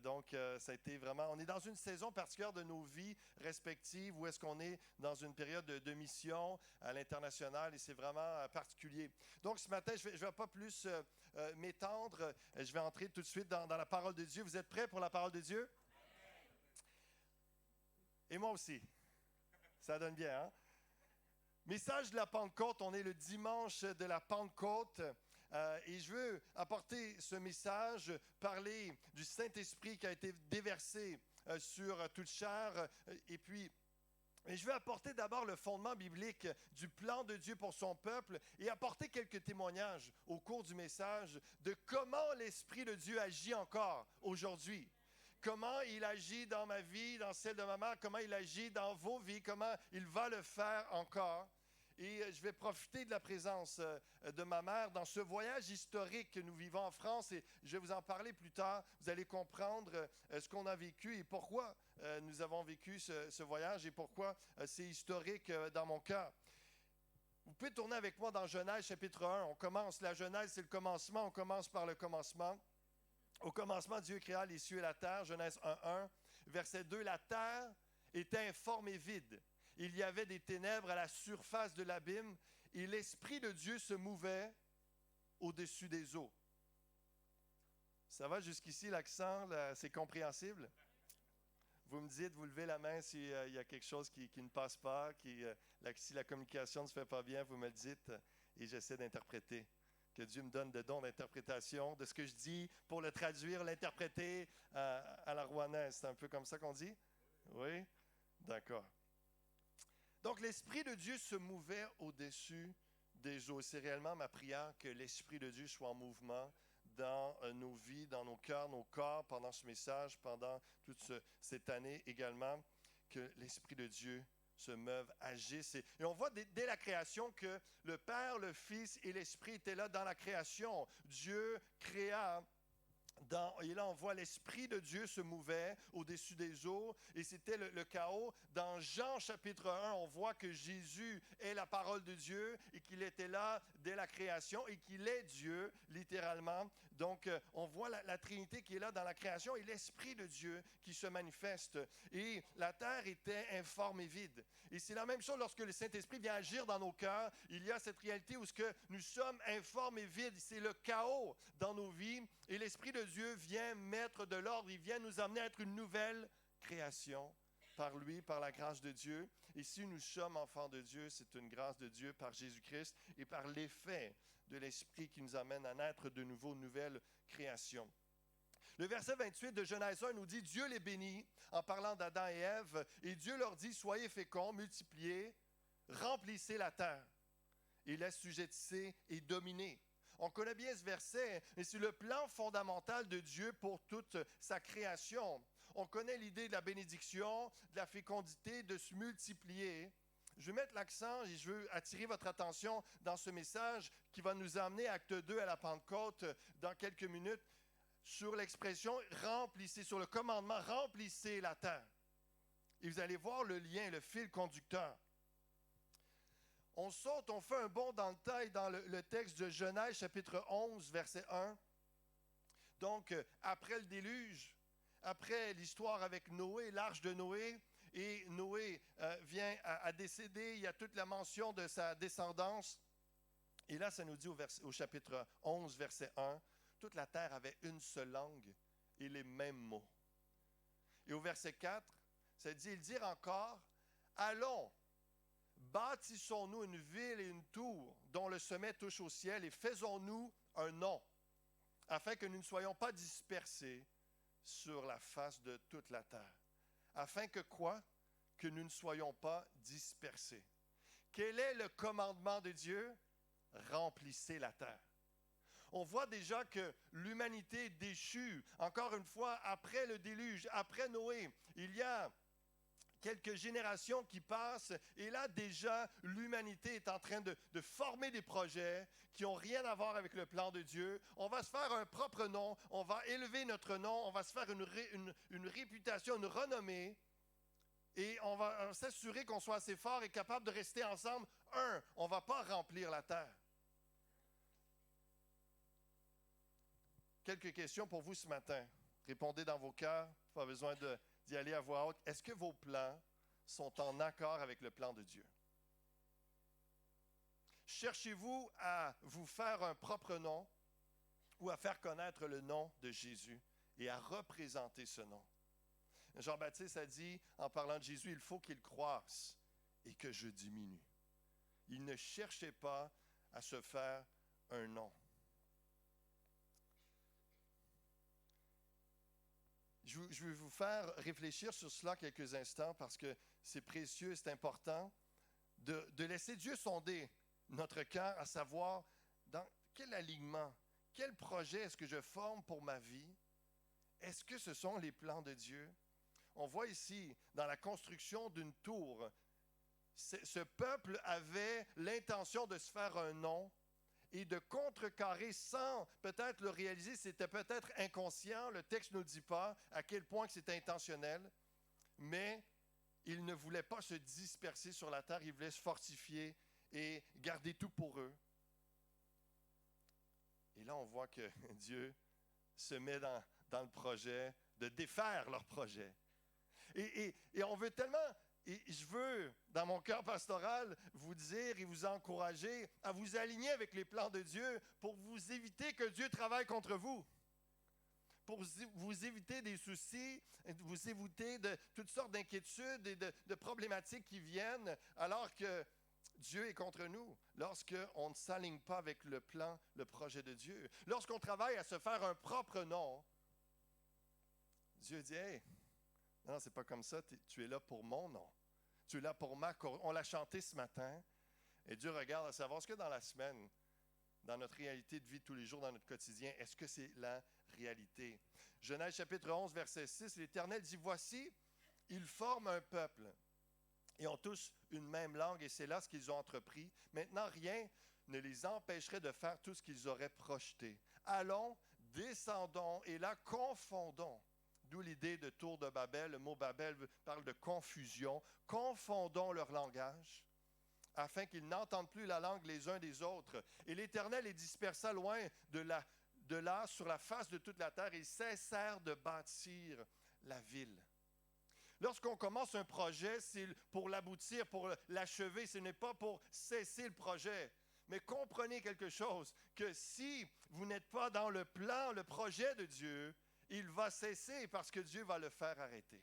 Donc, ça a été vraiment... On est dans une saison particulière de nos vies respectives où est-ce qu'on est dans une période de mission à l'international et c'est vraiment particulier. Donc, ce matin, je vais pas plus m'étendre. Je vais entrer tout de suite dans la parole de Dieu. Vous êtes prêts pour la parole de Dieu? Et moi aussi. Ça donne bien, hein? Message de la Pentecôte, on est le dimanche de la Pentecôte. Et je veux apporter ce message, parler du Saint-Esprit qui a été déversé sur toute chair. Et puis, je veux apporter d'abord le fondement biblique du plan de Dieu pour son peuple et apporter quelques témoignages au cours du message de comment l'Esprit de Dieu agit encore aujourd'hui. Comment il agit dans ma vie, dans celle de ma mère, comment il agit dans vos vies, comment il va le faire encore. Et je vais profiter de la présence de ma mère dans ce voyage historique que nous vivons en France. Et je vais vous en parler plus tard. Vous allez comprendre ce qu'on a vécu et pourquoi nous avons vécu ce voyage et pourquoi c'est historique dans mon cœur. Vous pouvez tourner avec moi dans Genèse chapitre 1. On commence, la Genèse c'est le commencement, on commence par le commencement. Au commencement, Dieu créa les cieux et la terre, Genèse 1:1. Verset 2, la terre était informe et vide. Il y avait des ténèbres à la surface de l'abîme et l'Esprit de Dieu se mouvait au-dessus des eaux. Ça va jusqu'ici, l'accent, là, c'est compréhensible? Vous me dites, vous levez la main s'il y a quelque chose qui ne passe pas, si la communication ne se fait pas bien, vous me le dites et j'essaie d'interpréter. Que Dieu me donne le don d'interprétation de ce que je dis pour le traduire, l'interpréter à la rouennaise. C'est un peu comme ça qu'on dit? Oui? D'accord. Donc, l'Esprit de Dieu se mouvait au-dessus des eaux. C'est réellement ma prière que l'Esprit de Dieu soit en mouvement dans nos vies, dans nos cœurs, nos corps, pendant ce message, pendant toute cette année également, que l'Esprit de Dieu se meuvent, agissent. Et on voit dès la création que le Père, le Fils et l'Esprit étaient là dans la création. Dieu créa. Et là, on voit l'Esprit de Dieu se mouvait au-dessus des eaux et c'était le chaos. Dans Jean chapitre 1, on voit que Jésus est la parole de Dieu et qu'il était là dès la création et qu'il est Dieu, littéralement. Donc, on voit la Trinité qui est là dans la création et l'Esprit de Dieu qui se manifeste. Et la terre était informe et vide. Et c'est la même chose lorsque le Saint-Esprit vient agir dans nos cœurs. Il y a cette réalité où nous sommes informes et vides. C'est le chaos dans nos vies. Et l'Esprit de Dieu vient mettre de l'ordre. Il vient nous amener à être une nouvelle création par lui, par la grâce de Dieu. Et si nous sommes enfants de Dieu, c'est une grâce de Dieu par Jésus-Christ et par l'effet de l'Esprit qui nous amène à naître de nouveau, nouvelle création. Le verset 28 de Genèse 1 nous dit « Dieu les bénit en parlant d'Adam et Ève, et Dieu leur dit « Soyez féconds, multipliez, remplissez la terre, et l'assujettissez et dominez. » On connaît bien ce verset, et c'est le plan fondamental de Dieu pour toute sa création. On connaît l'idée de la bénédiction, de la fécondité, de se multiplier. Je vais mettre l'accent et je veux attirer votre attention dans ce message qui va nous amener à Acte 2 à la Pentecôte dans quelques minutes sur l'expression « remplissez », sur le commandement « remplissez la terre ». Et vous allez voir le lien, le fil conducteur. On saute, on fait un bond dans le temps et dans le texte de Genèse, chapitre 11, verset 1. Donc, après le déluge, après l'histoire avec Noé, l'arche de Noé, et Noé vient à décéder, il y a toute la mention de sa descendance. Et là, ça nous dit au chapitre 11, verset 1, toute la terre avait une seule langue et les mêmes mots. Et au verset 4, ça dit, ils dirent encore, allons, bâtissons-nous une ville et une tour dont le sommet touche au ciel et faisons-nous un nom, afin que nous ne soyons pas dispersés sur la face de toute la terre. Afin que quoi? Que nous ne soyons pas dispersés. Quel est le commandement de Dieu? Remplissez la terre. On voit déjà que l'humanité est déchue. Encore une fois, après le déluge, après Noé, il y a quelques générations qui passent, et là déjà, l'humanité est en train de former des projets qui n'ont rien à voir avec le plan de Dieu. On va se faire un propre nom, on va élever notre nom, on va se faire une réputation, une renommée, et on va s'assurer qu'on soit assez fort et capable de rester ensemble. On ne va pas remplir la terre. Quelques questions pour vous ce matin. Répondez dans vos cœurs, pas besoin d'y aller à voix haute. Est-ce que vos plans sont en accord avec le plan de Dieu? Cherchez-vous à vous faire un propre nom ou à faire connaître le nom de Jésus et à représenter ce nom? Jean-Baptiste a dit, en parlant de Jésus, il faut qu'il croisse et que je diminue. Il ne cherchait pas à se faire un nom. Je vais vous faire réfléchir sur cela quelques instants parce que c'est précieux, c'est important de laisser Dieu sonder notre cœur à savoir dans quel alignement, quel projet est-ce que je forme pour ma vie? Est-ce que ce sont les plans de Dieu? On voit ici, dans la construction d'une tour, ce peuple avait l'intention de se faire un nom et de contrecarrer sans peut-être le réaliser. C'était peut-être inconscient, le texte ne nous dit pas à quel point que c'était intentionnel, mais ils ne voulaient pas se disperser sur la terre, ils voulaient se fortifier et garder tout pour eux. Et là, on voit que Dieu se met dans le projet de défaire leur projet. Et on veut tellement, et je veux, dans mon cœur pastoral, vous dire et vous encourager à vous aligner avec les plans de Dieu pour vous éviter que Dieu travaille contre vous. Pour vous éviter des soucis, vous éviter de toutes sortes d'inquiétudes et de problématiques qui viennent alors que Dieu est contre nous. Lorsqu'on ne s'aligne pas avec le plan, le projet de Dieu. Lorsqu'on travaille à se faire un propre nom, Dieu dit, hey, non, c'est pas comme ça, tu es là pour mon nom. Tu es là pour ma cause. On l'a chanté ce matin, et Dieu regarde à savoir, est-ce que dans la semaine, dans notre réalité de vie de tous les jours, dans notre quotidien, est-ce que c'est la réalité? Genèse chapitre 11, verset 6, l'Éternel dit, voici, ils forment un peuple, et ont tous une même langue, et c'est là ce qu'ils ont entrepris. Maintenant, rien ne les empêcherait de faire tout ce qu'ils auraient projeté. Allons, descendons, et là, confondons. D'où l'idée de tour de Babel. Le mot Babel parle de confusion. Confondons leur langage, afin qu'ils n'entendent plus la langue les uns des autres. Et l'Éternel les dispersa loin de là, sur la face de toute la terre, et ils cessèrent de bâtir la ville. Lorsqu'on commence un projet, c'est pour l'aboutir, pour l'achever, ce n'est pas pour cesser le projet. Mais comprenez quelque chose, que si vous n'êtes pas dans le plan, le projet de Dieu, il va cesser parce que Dieu va le faire arrêter.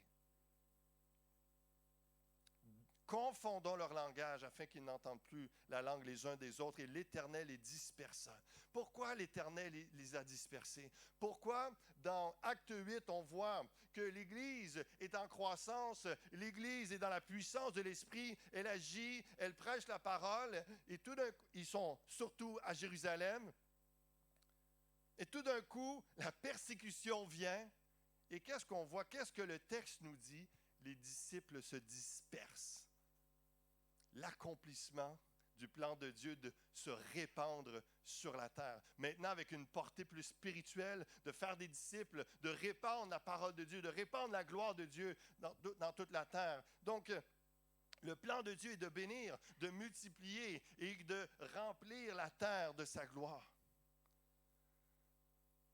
Confondons leur langage afin qu'ils n'entendent plus la langue les uns des autres et l'Éternel les dispersa. Pourquoi l'Éternel les a dispersés? Pourquoi dans Acte 8, on voit que l'Église est en croissance, l'Église est dans la puissance de l'Esprit, elle agit, elle prêche la parole et tout d'un coup, ils sont surtout à Jérusalem. Et tout d'un coup, la persécution vient. Et qu'est-ce qu'on voit? Qu'est-ce que le texte nous dit? Les disciples se dispersent. L'accomplissement du plan de Dieu de se répandre sur la terre. Maintenant, avec une portée plus spirituelle, de faire des disciples, de répandre la parole de Dieu, de répandre la gloire de Dieu dans toute la terre. Donc, le plan de Dieu est de bénir, de multiplier et de remplir la terre de sa gloire.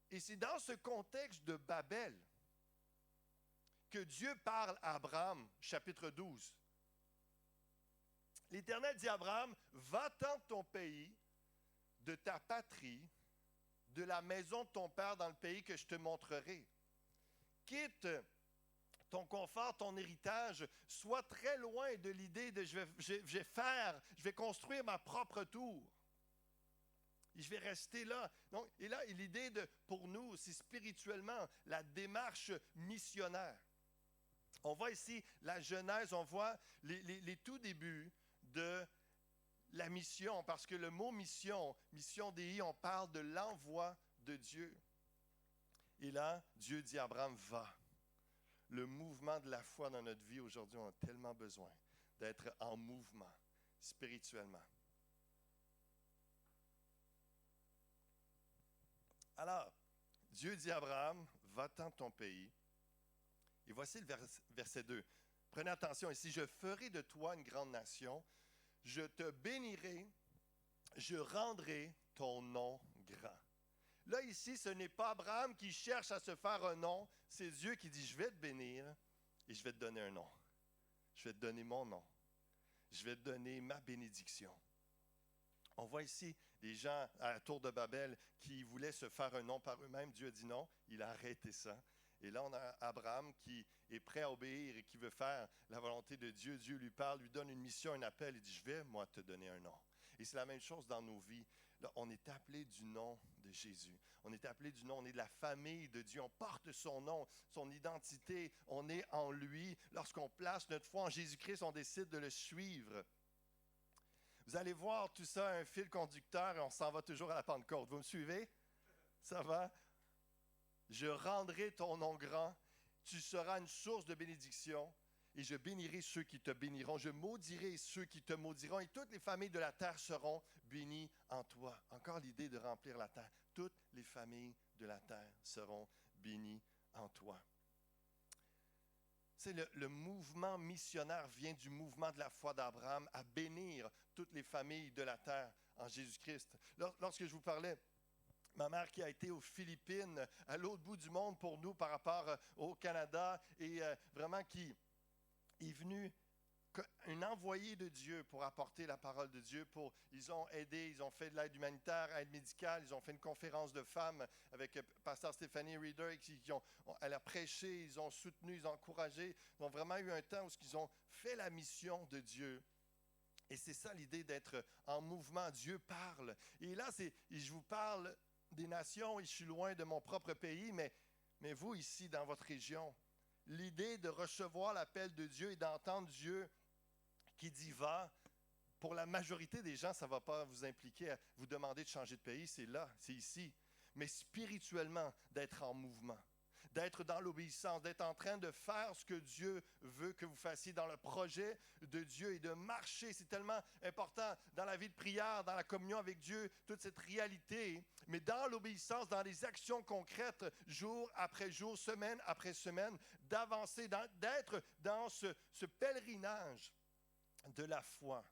Et c'est dans ce contexte de Babel que Dieu parle à Abraham, chapitre 12. L'Éternel dit à Abraham, va-t'en de ton pays, de ta patrie, de la maison de ton père dans le pays que je te montrerai. Quitte ton confort, ton héritage, sois très loin de l'idée de je vais construire ma propre tour. Et je vais rester là. Donc, et là, l'idée pour nous, c'est spirituellement la démarche missionnaire. On voit ici la Genèse, on voit les tout débuts de la mission, parce que le mot mission Dei, on parle de l'envoi de Dieu. Et là, Dieu dit à Abraham, va. Le mouvement de la foi dans notre vie aujourd'hui, on a tellement besoin d'être en mouvement spirituellement. Alors, Dieu dit à Abraham, va-t'en de ton pays. Et voici le verset 2. Prenez attention ici, je ferai de toi une grande nation, je te bénirai, je rendrai ton nom grand. Là, ici, ce n'est pas Abraham qui cherche à se faire un nom, c'est Dieu qui dit, je vais te bénir et je vais te donner un nom. Je vais te donner mon nom. Je vais te donner ma bénédiction. On voit ici des gens à la tour de Babel qui voulaient se faire un nom par eux-mêmes. Dieu a dit non, il a arrêté ça. Et là, on a Abraham qui est prêt à obéir et qui veut faire la volonté de Dieu. Dieu lui parle, lui donne une mission, un appel. Il dit, je vais, moi, te donner un nom. Et c'est la même chose dans nos vies. Là, on est appelé du nom de Jésus. On est appelé du nom, on est de la famille de Dieu. On porte son nom, son identité. On est en lui. Lorsqu'on place notre foi en Jésus-Christ, on décide de le suivre. Vous allez voir tout ça, un fil conducteur, et on s'en va toujours à la Pentecôte. Vous me suivez? Ça va? Je rendrai ton nom grand. Tu seras une source de bénédiction. Et je bénirai ceux qui te béniront. Je maudirai ceux qui te maudiront. Et toutes les familles de la terre seront bénies en toi. Encore l'idée de remplir la terre. Toutes les familles de la terre seront bénies en toi. C'est le mouvement missionnaire vient du mouvement de la foi d'Abraham à bénir toutes les familles de la terre en Jésus-Christ. Lorsque je vous parlais, ma mère qui a été aux Philippines, à l'autre bout du monde pour nous par rapport au Canada, et vraiment qui est venu un envoyé de Dieu pour apporter la parole de Dieu. Ils ont aidé, ils ont fait de l'aide humanitaire, aide médicale, ils ont fait une conférence de femmes avec pasteur Stéphanie Reeder. Elle a prêché, ils ont soutenu, ils ont encouragé. Ils ont vraiment eu un temps où ils ont fait la mission de Dieu. Et c'est ça l'idée d'être en mouvement. Dieu parle. Et là, je vous parle des nations et je suis loin de mon propre pays, mais vous ici dans votre région, l'idée de recevoir l'appel de Dieu et d'entendre Dieu qui dit va, pour la majorité des gens, ça ne va pas vous impliquer à vous demander de changer de pays, c'est là, c'est ici. Mais spirituellement, d'être en mouvement, d'être dans l'obéissance, d'être en train de faire ce que Dieu veut que vous fassiez dans le projet de Dieu et de marcher. C'est tellement important dans la vie de prière, dans la communion avec Dieu, toute cette réalité, mais dans l'obéissance, dans les actions concrètes, jour après jour, semaine après semaine, d'avancer, d'être dans ce pèlerinage de la foi.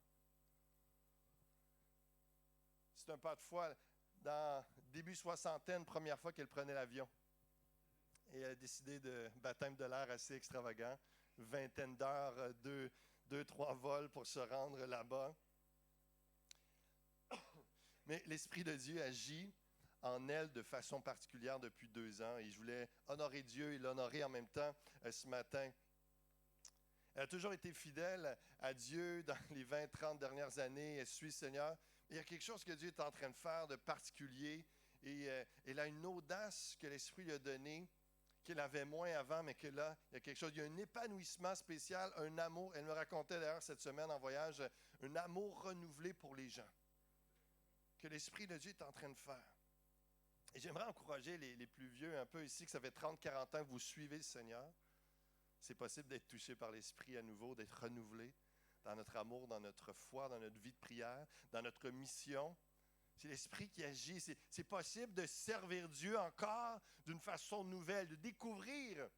C'est un pas de foi dans début soixantaine, première fois qu'elle prenait l'avion. Et elle a décidé de baptême de l'air assez extravagant. Vingtaine d'heures, 2-3 vols pour se rendre là-bas. Mais l'Esprit de Dieu agit en elle de façon particulière depuis 2 ans. Et je voulais honorer Dieu et l'honorer en même temps ce matin. Elle a toujours été fidèle à Dieu dans les 20-30 dernières années. Elle suit le Seigneur. Il y a quelque chose que Dieu est en train de faire de particulier. Et elle a une audace que l'Esprit lui a donnée, qu'elle avait moins avant, mais que là, il y a quelque chose. Il y a un épanouissement spécial, un amour. Elle me racontait d'ailleurs cette semaine en voyage, un amour renouvelé pour les gens, que l'Esprit de Dieu est en train de faire. Et j'aimerais encourager les plus vieux un peu ici, que ça fait 30-40 ans que vous suivez le Seigneur. C'est possible d'être touché par l'Esprit à nouveau, d'être renouvelé dans notre amour, dans notre foi, dans notre vie de prière, dans notre mission. C'est l'Esprit qui agit. C'est possible de servir Dieu encore d'une façon nouvelle, de découvrir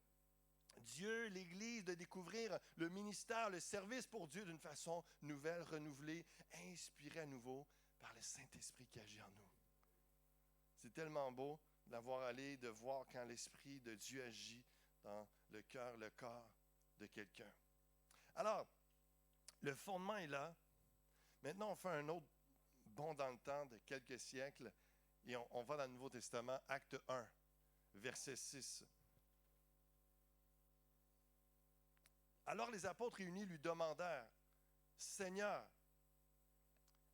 Dieu, l'Église, de découvrir le ministère, le service pour Dieu d'une façon nouvelle, renouvelée, inspirée à nouveau par le Saint-Esprit qui agit en nous. C'est tellement beau d'avoir allé, de voir quand l'Esprit de Dieu agit dans le cœur, le corps de quelqu'un. Alors, le fondement est là. Maintenant, on fait un autre bond dans le temps de quelques siècles et on va dans le Nouveau Testament, acte 1, verset 6. Alors les apôtres réunis lui demandèrent, « Seigneur,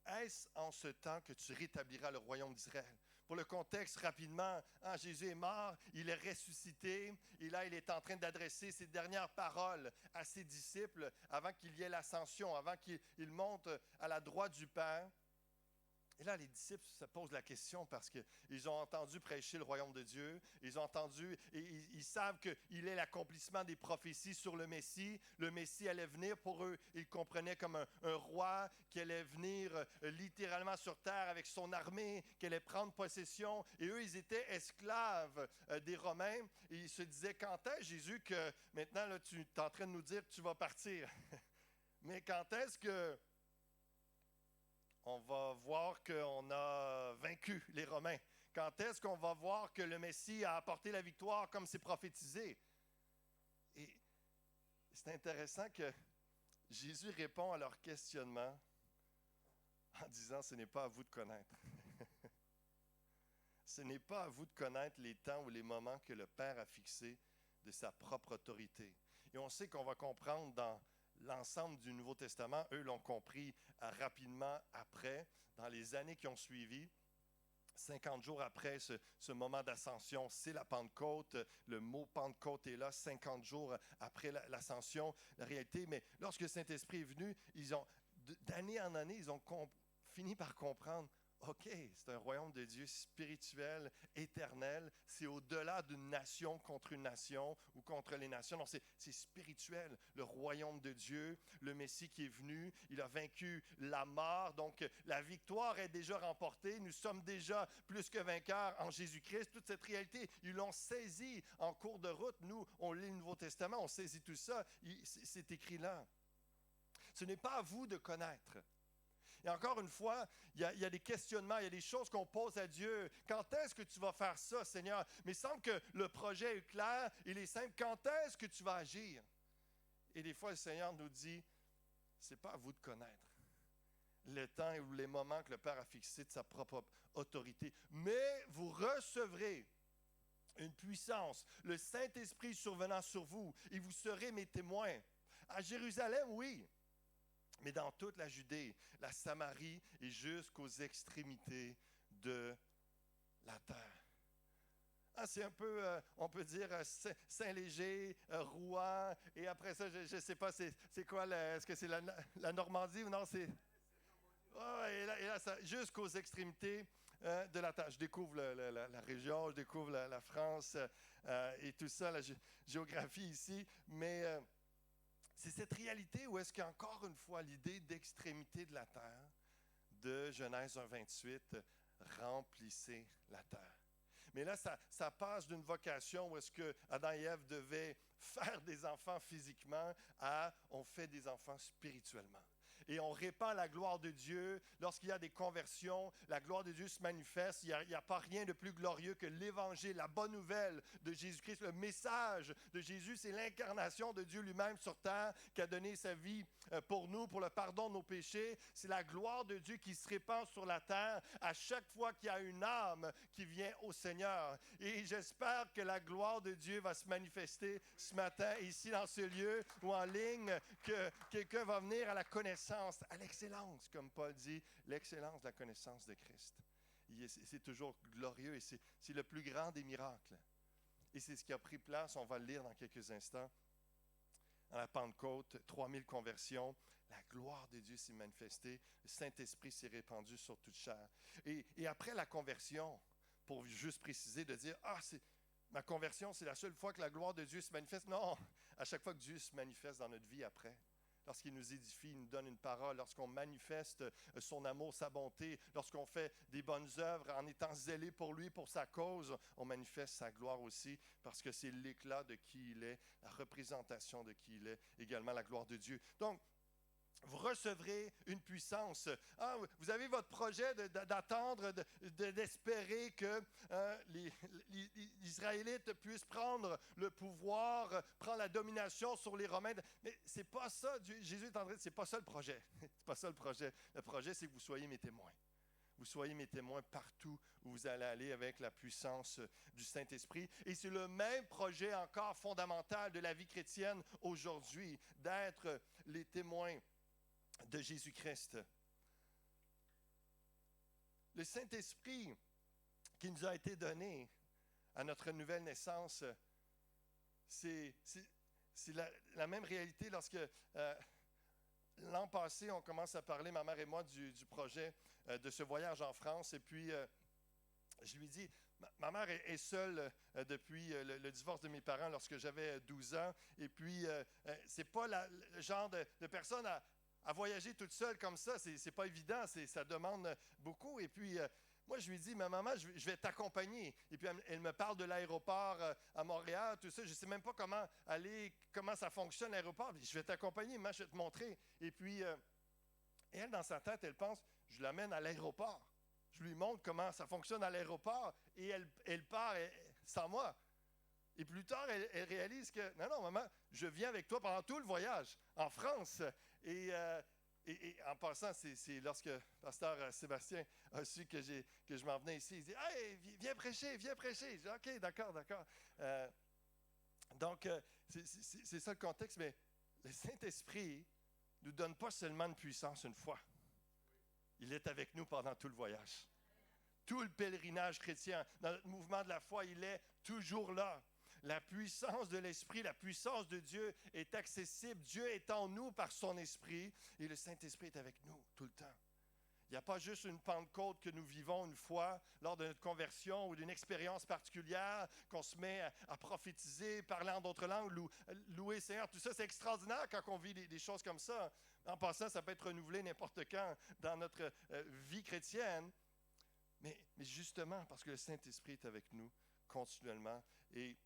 est-ce en ce temps que tu rétabliras le royaume d'Israël? » Pour le contexte, rapidement, Jésus est mort, il est ressuscité, et là, il est en train d'adresser ses dernières paroles à ses disciples avant qu'il y ait l'ascension, avant qu'il monte à la droite du Père. Et là, les disciples se posent la question parce qu'ils ont entendu prêcher le royaume de Dieu. Ils ont entendu, et ils savent qu'il est l'accomplissement des prophéties sur le Messie. Le Messie allait venir pour eux. Ils comprenaient comme un roi qui allait venir littéralement sur terre avec son armée, qui allait prendre possession. Et eux, ils étaient esclaves des Romains. Et ils se disaient, quand est-ce, Jésus, que maintenant, là, tu es en train de nous dire que tu vas partir? Mais quand est-ce que on va voir qu'on a vaincu les Romains? Quand est-ce qu'on va voir que le Messie a apporté la victoire comme c'est prophétisé? Et c'est intéressant que Jésus répond à leur questionnement en disant, ce n'est pas à vous de connaître. Ce n'est pas à vous de connaître les temps ou les moments que le Père a fixés de sa propre autorité. Et on sait qu'on va comprendre dans l'ensemble du Nouveau Testament, eux l'ont compris rapidement après, dans les années qui ont suivi. 50 jours après ce moment d'ascension, c'est la Pentecôte. Le mot Pentecôte est là, 50 jours après l'ascension, la réalité. Mais lorsque le Saint-Esprit est venu, d'année en année, ils ont fini par comprendre, OK, c'est un royaume de Dieu spirituel, éternel. C'est au-delà d'une nation contre une nation ou contre les nations. Non, c'est spirituel. Le royaume de Dieu, le Messie qui est venu, il a vaincu la mort. Donc, la victoire est déjà remportée. Nous sommes déjà plus que vainqueurs en Jésus-Christ. Toute cette réalité, ils l'ont saisi en cours de route. Nous, on lit le Nouveau Testament, on saisit tout ça. C'est écrit là. Ce n'est pas à vous de connaître. Et encore une fois, il y a des questionnements, il y a des choses qu'on pose à Dieu. Quand est-ce que tu vas faire ça, Seigneur? Mais il semble que le projet est clair, il est simple. Quand est-ce que tu vas agir? Et des fois, le Seigneur nous dit, ce n'est pas à vous de connaître le temps ou les moments que le Père a fixés de sa propre autorité. Mais vous recevrez une puissance, le Saint-Esprit survenant sur vous, et vous serez mes témoins. À Jérusalem, oui, mais dans toute la Judée, la Samarie et jusqu'aux extrémités de la terre. C'est un peu, on peut dire, Saint-Léger, Rouen, et après ça, je ne sais pas, c'est quoi, est-ce que c'est la Normandie ou non? Et là jusqu'aux extrémités de la terre. Je découvre la région, je découvre la France et tout ça, la géographie ici, mais c'est cette réalité où est-ce qu'encore une fois, l'idée d'extrémité de la terre, de Genèse 1,28, remplissez la terre. Mais là, ça passe d'une vocation où est-ce que Adam et Ève devaient faire des enfants physiquement à on fait des enfants spirituellement. Et on répand la gloire de Dieu. Lorsqu'il y a des conversions, la gloire de Dieu se manifeste. Il n'y a pas rien de plus glorieux que l'évangile, la bonne nouvelle de Jésus-Christ. Le message de Jésus, c'est l'incarnation de Dieu lui-même sur terre qui a donné sa vie pour nous, pour le pardon de nos péchés. C'est la gloire de Dieu qui se répand sur la terre à chaque fois qu'il y a une âme qui vient au Seigneur. Et j'espère que la gloire de Dieu va se manifester ce matin, ici dans ce lieu ou en ligne, que quelqu'un va venir à la connaissance, à l'excellence, comme Paul dit, l'excellence de la connaissance de Christ. C'est toujours glorieux et c'est le plus grand des miracles. Et c'est ce qui a pris place, on va le lire dans quelques instants. À la Pentecôte, 3000 conversions, la gloire de Dieu s'est manifestée, le Saint-Esprit s'est répandu sur toute chair. Et après la conversion, pour juste préciser, de dire, ma conversion, c'est la seule fois que la gloire de Dieu se manifeste. Non, à chaque fois que Dieu se manifeste dans notre vie après, lorsqu'il nous édifie, il nous donne une parole, lorsqu'on manifeste son amour, sa bonté, lorsqu'on fait des bonnes œuvres en étant zélé pour lui, pour sa cause, on manifeste sa gloire aussi parce que c'est l'éclat de qui il est, la représentation de qui il est, également la gloire de Dieu. Donc, vous recevrez une puissance. Vous avez votre projet d'attendre, d'espérer que les Israélites puissent prendre le pouvoir, prendre la domination sur les Romains. Mais c'est pas ça. Jésus est en train de dire, c'est pas ça le projet. C'est pas ça le projet. Le projet, c'est que vous soyez mes témoins. Vous soyez mes témoins partout où vous allez aller avec la puissance du Saint-Esprit. Et c'est le même projet encore fondamental de la vie chrétienne aujourd'hui, d'être les témoins de Jésus-Christ. Le Saint-Esprit qui nous a été donné à notre nouvelle naissance, c'est la même réalité lorsque l'an passé, on commence à parler, ma mère et moi, du projet de ce voyage en France. Et puis, je lui dis, ma mère est seule depuis le divorce de mes parents lorsque j'avais 12 ans. Et puis, c'est pas le genre de personne à voyager toute seule comme ça, c'est pas évident, ça demande beaucoup. Et puis, moi, je lui dis, ma maman, je vais t'accompagner. Et puis, elle me parle de l'aéroport à Montréal, tout ça. Je ne sais même pas comment ça fonctionne, l'aéroport. Je vais t'accompagner, maman, je vais te montrer. Et puis, elle, dans sa tête, elle pense, je l'amène à l'aéroport. Je lui montre comment ça fonctionne à l'aéroport et elle part sans moi. Et plus tard, elle réalise que, non, maman, je viens avec toi pendant tout le voyage en France. Et en passant, c'est lorsque le pasteur Sébastien a su que je m'en venais ici, il dit, « Hey, viens prêcher. » Je dis, « OK, d'accord. » Donc, c'est ça le contexte, mais le Saint-Esprit ne nous donne pas seulement une puissance une fois. Il est avec nous pendant tout le voyage. Tout le pèlerinage chrétien, dans notre mouvement de la foi, il est toujours là. La puissance de l'Esprit, la puissance de Dieu est accessible. Dieu est en nous par son Esprit et le Saint-Esprit est avec nous tout le temps. Il n'y a pas juste une Pentecôte que nous vivons une fois lors de notre conversion ou d'une expérience particulière qu'on se met à prophétiser, parler en d'autres langues, louer le Seigneur. Tout ça, c'est extraordinaire quand on vit des choses comme ça. En passant, ça peut être renouvelé n'importe quand dans notre vie chrétienne. Mais justement, parce que le Saint-Esprit est avec nous continuellement. Et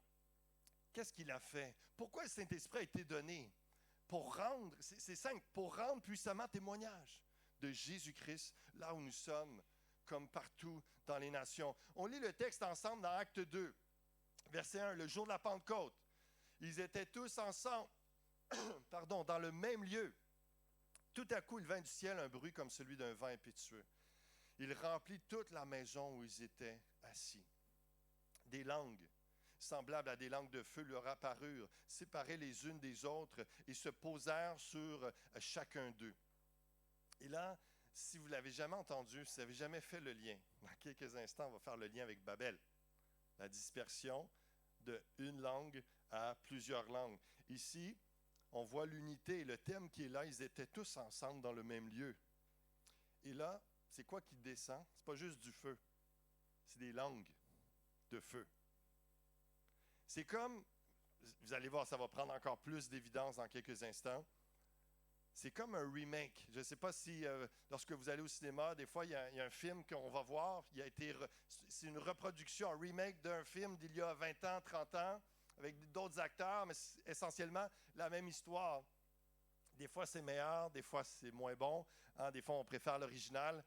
qu'est-ce qu'il a fait? Pourquoi le Saint-Esprit a été donné? Pour rendre, c'est simple, pour rendre puissamment témoignage de Jésus-Christ, là où nous sommes, comme partout dans les nations. On lit le texte ensemble dans Acte 2, verset 1, le jour de la Pentecôte. Ils étaient tous ensemble, dans le même lieu. Tout à coup, il vint du ciel un bruit comme celui d'un vent impétueux. Il remplit toute la maison où ils étaient assis. Des langues semblables à des langues de feu leur apparurent, séparées les unes des autres, et se posèrent sur chacun d'eux. Et là, si vous ne l'avez jamais entendu, si vous n'avez jamais fait le lien, dans quelques instants, on va faire le lien avec Babel. La dispersion d'une langue à plusieurs langues. Ici, on voit l'unité. Le thème qui est là, ils étaient tous ensemble dans le même lieu. Et là, c'est quoi qui descend? Ce n'est pas juste du feu. C'est des langues de feu. C'est comme, vous allez voir, ça va prendre encore plus d'évidence dans quelques instants. C'est comme un remake. Je ne sais pas si, lorsque vous allez au cinéma, des fois, il y a un film qu'on va voir. C'est une reproduction, un remake d'un film d'il y a 20 ans, 30 ans, avec d'autres acteurs, mais c'est essentiellement la même histoire. Des fois, c'est meilleur, des fois, c'est moins bon. Des fois, on préfère l'original.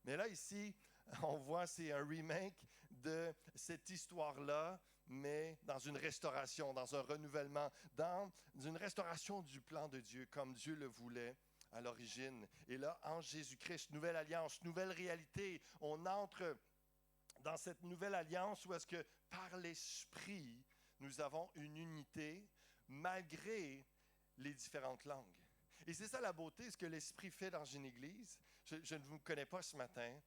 Mais là, ici, on voit, c'est un remake de cette histoire-là, mais dans une restauration, dans un renouvellement, dans une restauration du plan de Dieu, comme Dieu le voulait à l'origine. Et là, en Jésus-Christ, nouvelle alliance, nouvelle réalité, on entre dans cette nouvelle alliance où est-ce que, par l'Esprit, nous avons une unité malgré les différentes langues. Et c'est ça la beauté, ce que l'Esprit fait dans une église. Je ne vous connais pas ce matin.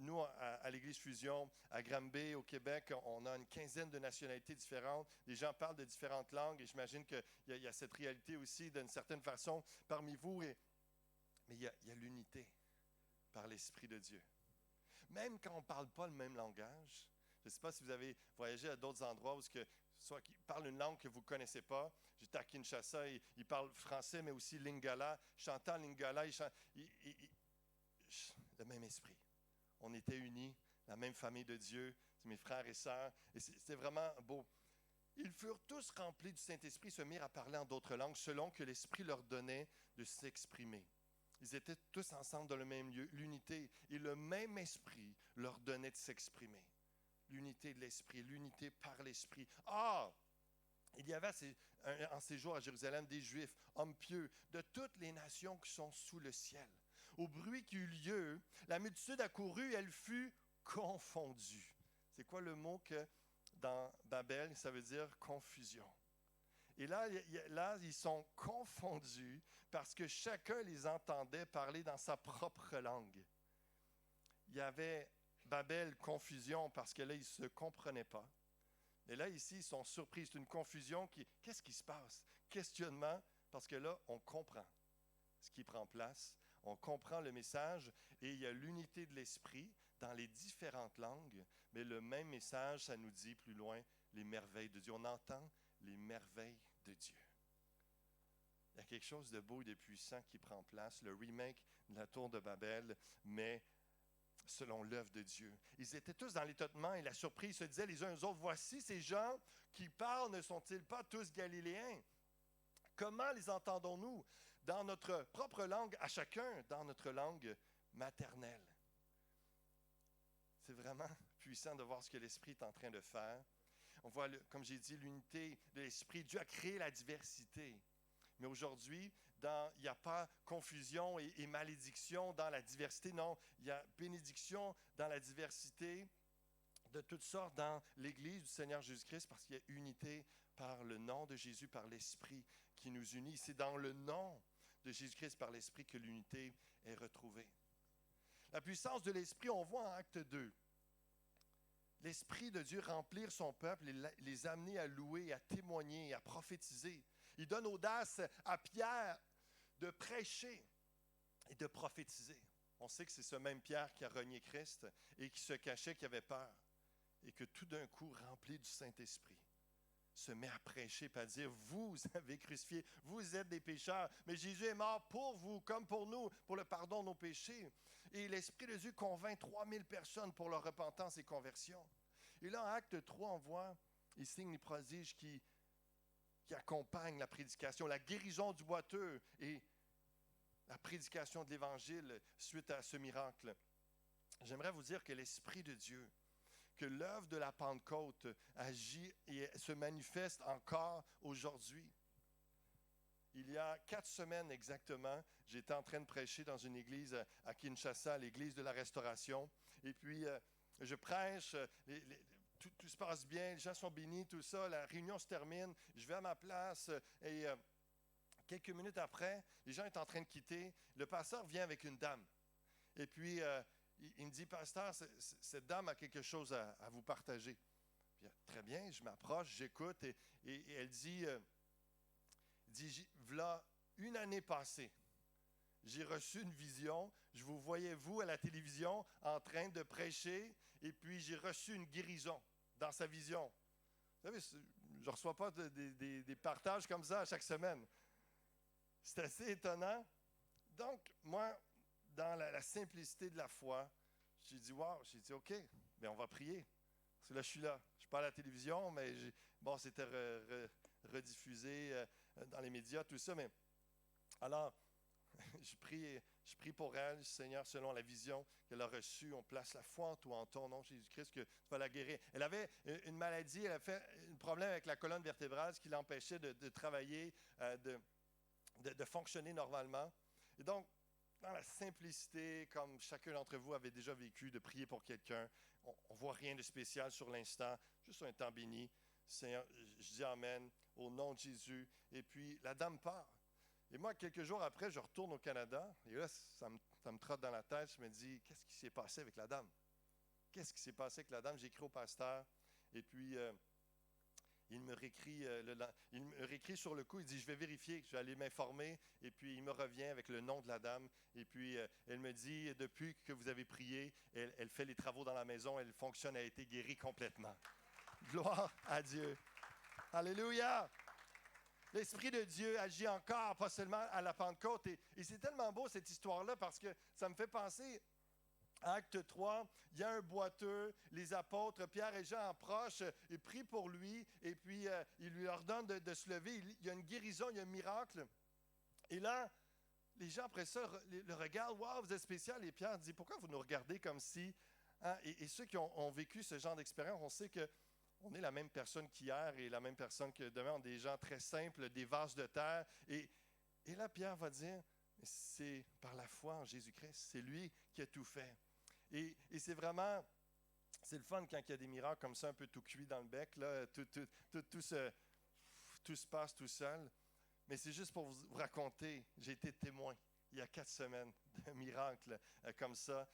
Nous, à l'Église Fusion, à Granby, au Québec, on a une quinzaine de nationalités différentes. Les gens parlent de différentes langues et j'imagine qu'il y a cette réalité aussi, d'une certaine façon, parmi vous. Mais il y a l'unité par l'Esprit de Dieu. Même quand on ne parle pas le même langage, Je ne sais pas si vous avez voyagé à d'autres endroits où soit qu'ils parlent une langue que vous ne connaissez pas. J'étais à Kinshasa, ils parlent français, mais aussi lingala. Chantant lingala, le même esprit. On était unis, la même famille de Dieu, c'est mes frères et sœurs, et c'était vraiment beau. Ils furent tous remplis du Saint-Esprit, se mirent à parler en d'autres langues, selon que l'Esprit leur donnait de s'exprimer. Ils étaient tous ensemble dans le même lieu, l'unité, et le même Esprit leur donnait de s'exprimer. L'unité de l'Esprit, l'unité par l'Esprit. Ah! Il y avait en ces jours à Jérusalem des Juifs, hommes pieux, de toutes les nations qui sont sous le ciel. Au bruit qui eut lieu, la multitude accourut et elle fut confondue. C'est quoi le mot que dans Babel, ça veut dire confusion. Et là, ils sont confondus parce que chacun les entendait parler dans sa propre langue. Il y avait Babel, confusion, parce que là, ils ne se comprenaient pas. Et là, ici, ils sont surpris. C'est une confusion qu'est-ce qui se passe? Questionnement, parce que là, on comprend ce qui prend place. On comprend le message et il y a l'unité de l'esprit dans les différentes langues, mais le même message, ça nous dit plus loin les merveilles de Dieu. On entend les merveilles de Dieu. Il y a quelque chose de beau et de puissant qui prend place, le remake de la tour de Babel, mais selon l'œuvre de Dieu. Ils étaient tous dans l'étonnement et la surprise, se disaient les uns aux autres, voici ces gens qui parlent, ne sont-ils pas tous galiléens? Comment les entendons-nous? Dans notre propre langue, à chacun, dans notre langue maternelle. C'est vraiment puissant de voir ce que l'Esprit est en train de faire. On voit, comme j'ai dit, l'unité de l'Esprit. Dieu a créé la diversité. Mais aujourd'hui, il n'y a pas confusion et malédiction dans la diversité. Non, il y a bénédiction dans la diversité de toutes sortes dans l'Église du Seigneur Jésus-Christ parce qu'il y a unité par le nom de Jésus, par l'Esprit qui nous unit. C'est dans le nom de Jésus-Christ par l'Esprit que l'unité est retrouvée. La puissance de l'Esprit, on voit en Acte 2. L'Esprit de Dieu remplir son peuple et les amener à louer, à témoigner, à prophétiser. Il donne audace à Pierre de prêcher et de prophétiser. On sait que c'est ce même Pierre qui a renié Christ et qui se cachait, qui avait peur. Et que tout d'un coup, rempli du Saint-Esprit, se met à prêcher et à dire, vous avez crucifié, vous êtes des pécheurs, mais Jésus est mort pour vous, comme pour nous, pour le pardon de nos péchés. Et l'Esprit de Dieu convainc 3000 personnes pour leur repentance et conversion. Et là, en Acte 3, on voit, il signe les prodiges qui accompagnent la prédication, la guérison du boiteux et la prédication de l'Évangile suite à ce miracle. J'aimerais vous dire que l'Esprit de Dieu, que l'œuvre de la Pentecôte agit et se manifeste encore aujourd'hui. Il y a 4 semaines exactement, j'étais en train de prêcher dans une église à Kinshasa, l'église de la Restauration. Et puis, je prêche, tout se passe bien, les gens sont bénis, tout ça. La réunion se termine, je vais à ma place et quelques minutes après, les gens sont en train de quitter. Le pasteur vient avec une dame. Et puis, il me dit, pasteur, cette dame a quelque chose à vous partager. Puis, très bien, je m'approche, j'écoute et elle dit, voilà, une année passée, j'ai reçu une vision, je vous voyais, vous, à la télévision, en train de prêcher, et puis j'ai reçu une guérison dans sa vision. Vous savez, je ne reçois pas des partages comme ça chaque semaine. C'est assez étonnant. Donc, moi, dans la simplicité de la foi, j'ai dit, wow, j'ai dit, OK, bien, on va prier. Parce que là, je suis là. Je ne suis pas à la télévision, mais c'était rediffusé dans les médias, tout ça. Mais alors, je prie pour elle, Seigneur, selon la vision qu'elle a reçue. On place la foi en toi, en ton nom, Jésus-Christ, que tu vas la guérir. Elle avait une maladie, elle a fait un problème avec la colonne vertébrale, ce qui l'empêchait de travailler, de fonctionner normalement. Et donc, dans la simplicité, comme chacun d'entre vous avait déjà vécu, de prier pour quelqu'un, on ne voit rien de spécial sur l'instant, juste un temps béni. Seigneur, je dis Amen, au nom de Jésus. Et puis, la dame part. Et moi, quelques jours après, je retourne au Canada. Et là, ça me trotte dans la tête. Je me dis, qu'est-ce qui s'est passé avec la dame? Qu'est-ce qui s'est passé avec la dame? J'écris au pasteur. Et puis, il me réécrit sur le coup, il dit, je vais vérifier, je vais aller m'informer, et puis il me revient avec le nom de la dame, et puis elle me dit, depuis que vous avez prié, elle fait les travaux dans la maison, elle fonctionne, elle a été guérie complètement. Gloire à Dieu. Alléluia! L'Esprit de Dieu agit encore, pas seulement à la Pentecôte, et c'est tellement beau cette histoire-là, parce que ça me fait penser... Acte 3, il y a un boiteux, les apôtres, Pierre et Jean approchent, ils prient pour lui, et puis il lui ordonne de se lever. Il y a une guérison, il y a un miracle. Et là, les gens après ça le regardent, « Wow, vous êtes spécial! » Et Pierre dit, « Pourquoi vous nous regardez comme si... Hein? » Et ceux qui ont vécu ce genre d'expérience, on sait qu'on est la même personne qu'hier et la même personne que demain. On est des gens très simples, des vases de terre. Et là, Pierre va dire, « C'est par la foi en Jésus-Christ, c'est lui qui a tout fait. » Et c'est vraiment, c'est le fun quand il y a des miracles comme ça, un peu tout cuit dans le bec, là, tout se passe tout seul. Mais c'est juste pour vous raconter, j'ai été témoin il y a 4 semaines d'un miracle comme ça,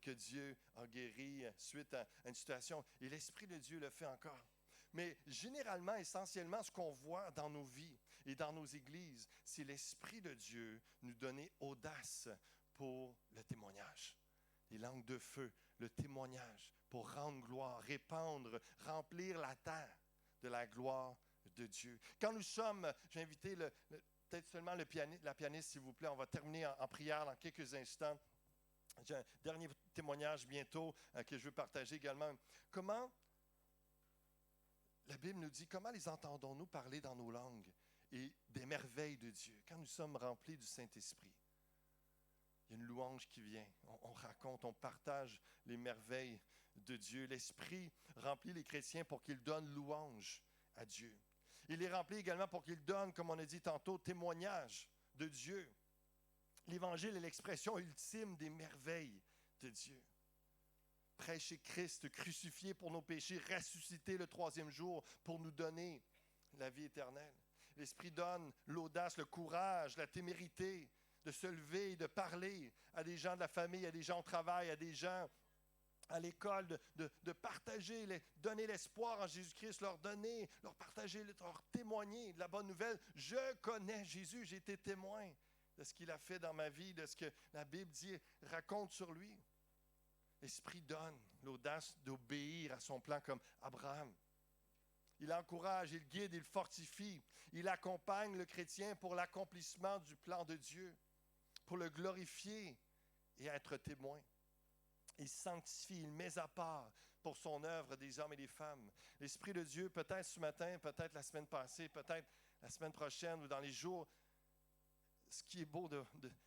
que Dieu a guéri suite à une situation. Et l'Esprit de Dieu le fait encore. Mais généralement, essentiellement, ce qu'on voit dans nos vies et dans nos églises, c'est l'Esprit de Dieu nous donner audace pour le témoignage. Les langues de feu, le témoignage pour rendre gloire, répandre, remplir la terre de la gloire de Dieu. Quand nous sommes, j'ai invité peut-être seulement la pianiste, s'il vous plaît, on va terminer en prière dans quelques instants. J'ai un dernier témoignage bientôt que je veux partager également. Comment, la Bible nous dit, comment les entendons-nous parler dans nos langues et des merveilles de Dieu quand nous sommes remplis du Saint-Esprit? Il y a une louange qui vient, on raconte, on partage les merveilles de Dieu. L'Esprit remplit les chrétiens pour qu'ils donnent louange à Dieu. Il les remplit également pour qu'ils donnent, comme on a dit tantôt, témoignage de Dieu. L'Évangile est l'expression ultime des merveilles de Dieu. Prêcher Christ crucifié pour nos péchés, ressuscité le 3e jour pour nous donner la vie éternelle. L'Esprit donne l'audace, le courage, la témérité, de se lever et de parler à des gens de la famille, à des gens au travail, à des gens à l'école, de partager, donner l'espoir en Jésus-Christ, leur partager, leur témoigner de la bonne nouvelle. Je connais Jésus, j'ai été témoin de ce qu'il a fait dans ma vie, de ce que la Bible dit, raconte sur lui. L'Esprit donne l'audace d'obéir à son plan comme Abraham. Il encourage, il guide, il fortifie, il accompagne le chrétien pour l'accomplissement du plan de Dieu, pour le glorifier et être témoin. Il sanctifie, il met à part pour son œuvre des hommes et des femmes. L'Esprit de Dieu, peut-être ce matin, peut-être la semaine passée, peut-être la semaine prochaine ou dans les jours, ce qui est beau,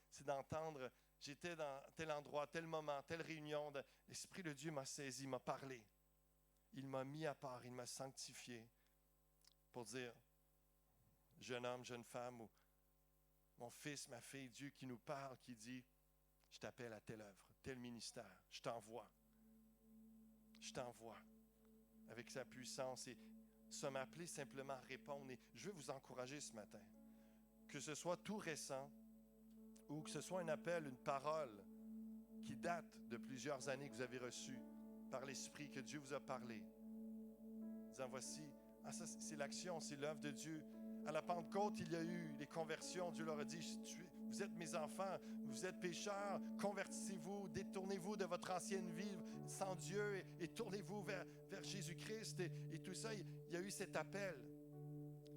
c'est d'entendre, j'étais dans tel endroit, tel moment, telle réunion, l'Esprit de Dieu m'a saisi, m'a parlé. Il m'a mis à part, il m'a sanctifié pour dire, jeune homme, jeune femme, ou mon fils, ma fille, Dieu qui nous parle, qui dit, je t'appelle à telle œuvre, tel ministère, je t'envoie avec sa puissance et sommes appelés simplement à répondre. Et je veux vous encourager ce matin, que ce soit tout récent ou que ce soit un appel, une parole qui date de plusieurs années que vous avez reçue par l'Esprit, que Dieu vous a parlé, disant voici, ça c'est l'action, c'est l'œuvre de Dieu. À la Pentecôte, il y a eu les conversions. Dieu leur a dit, vous êtes mes enfants, vous êtes pécheurs, convertissez-vous, détournez-vous de votre ancienne vie sans Dieu et tournez-vous vers Jésus-Christ et tout ça. Il y a eu cet appel.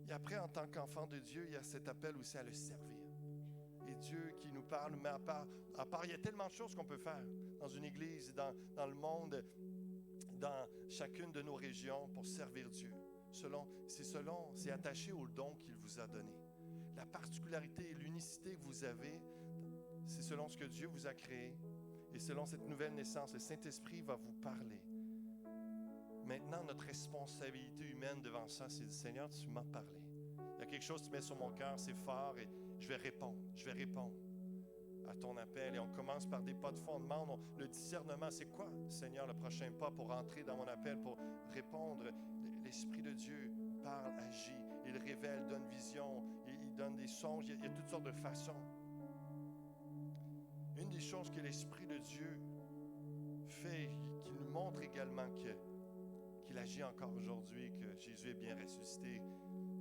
Et après, en tant qu'enfant de Dieu, il y a cet appel aussi à le servir. Et Dieu qui nous parle, nous met à part. Il y a tellement de choses qu'on peut faire dans une église, dans le monde, dans chacune de nos régions pour servir Dieu. C'est attaché au don qu'il vous a donné. La particularité et l'unicité que vous avez, c'est selon ce que Dieu vous a créé. Et selon cette nouvelle naissance, le Saint-Esprit va vous parler. Maintenant, notre responsabilité humaine devant ça, c'est de dire, Seigneur, tu m'as parlé. Il y a quelque chose qui met sur mon cœur, c'est fort et je vais répondre à ton appel. Et on commence par des pas de foi, on demande le discernement. C'est quoi, Seigneur, le prochain pas pour entrer dans mon appel, pour répondre? L'Esprit de Dieu parle, agit, il révèle, donne vision, il donne des songes, il y a toutes sortes de façons. Une des choses que l'Esprit de Dieu fait, qui nous montre également qu'il qu'il agit encore aujourd'hui, que Jésus est bien ressuscité,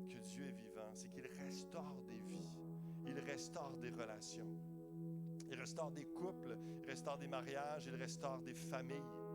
que Dieu est vivant, c'est qu'il restaure des vies, il restaure des relations, il restaure des couples, il restaure des mariages, il restaure des familles.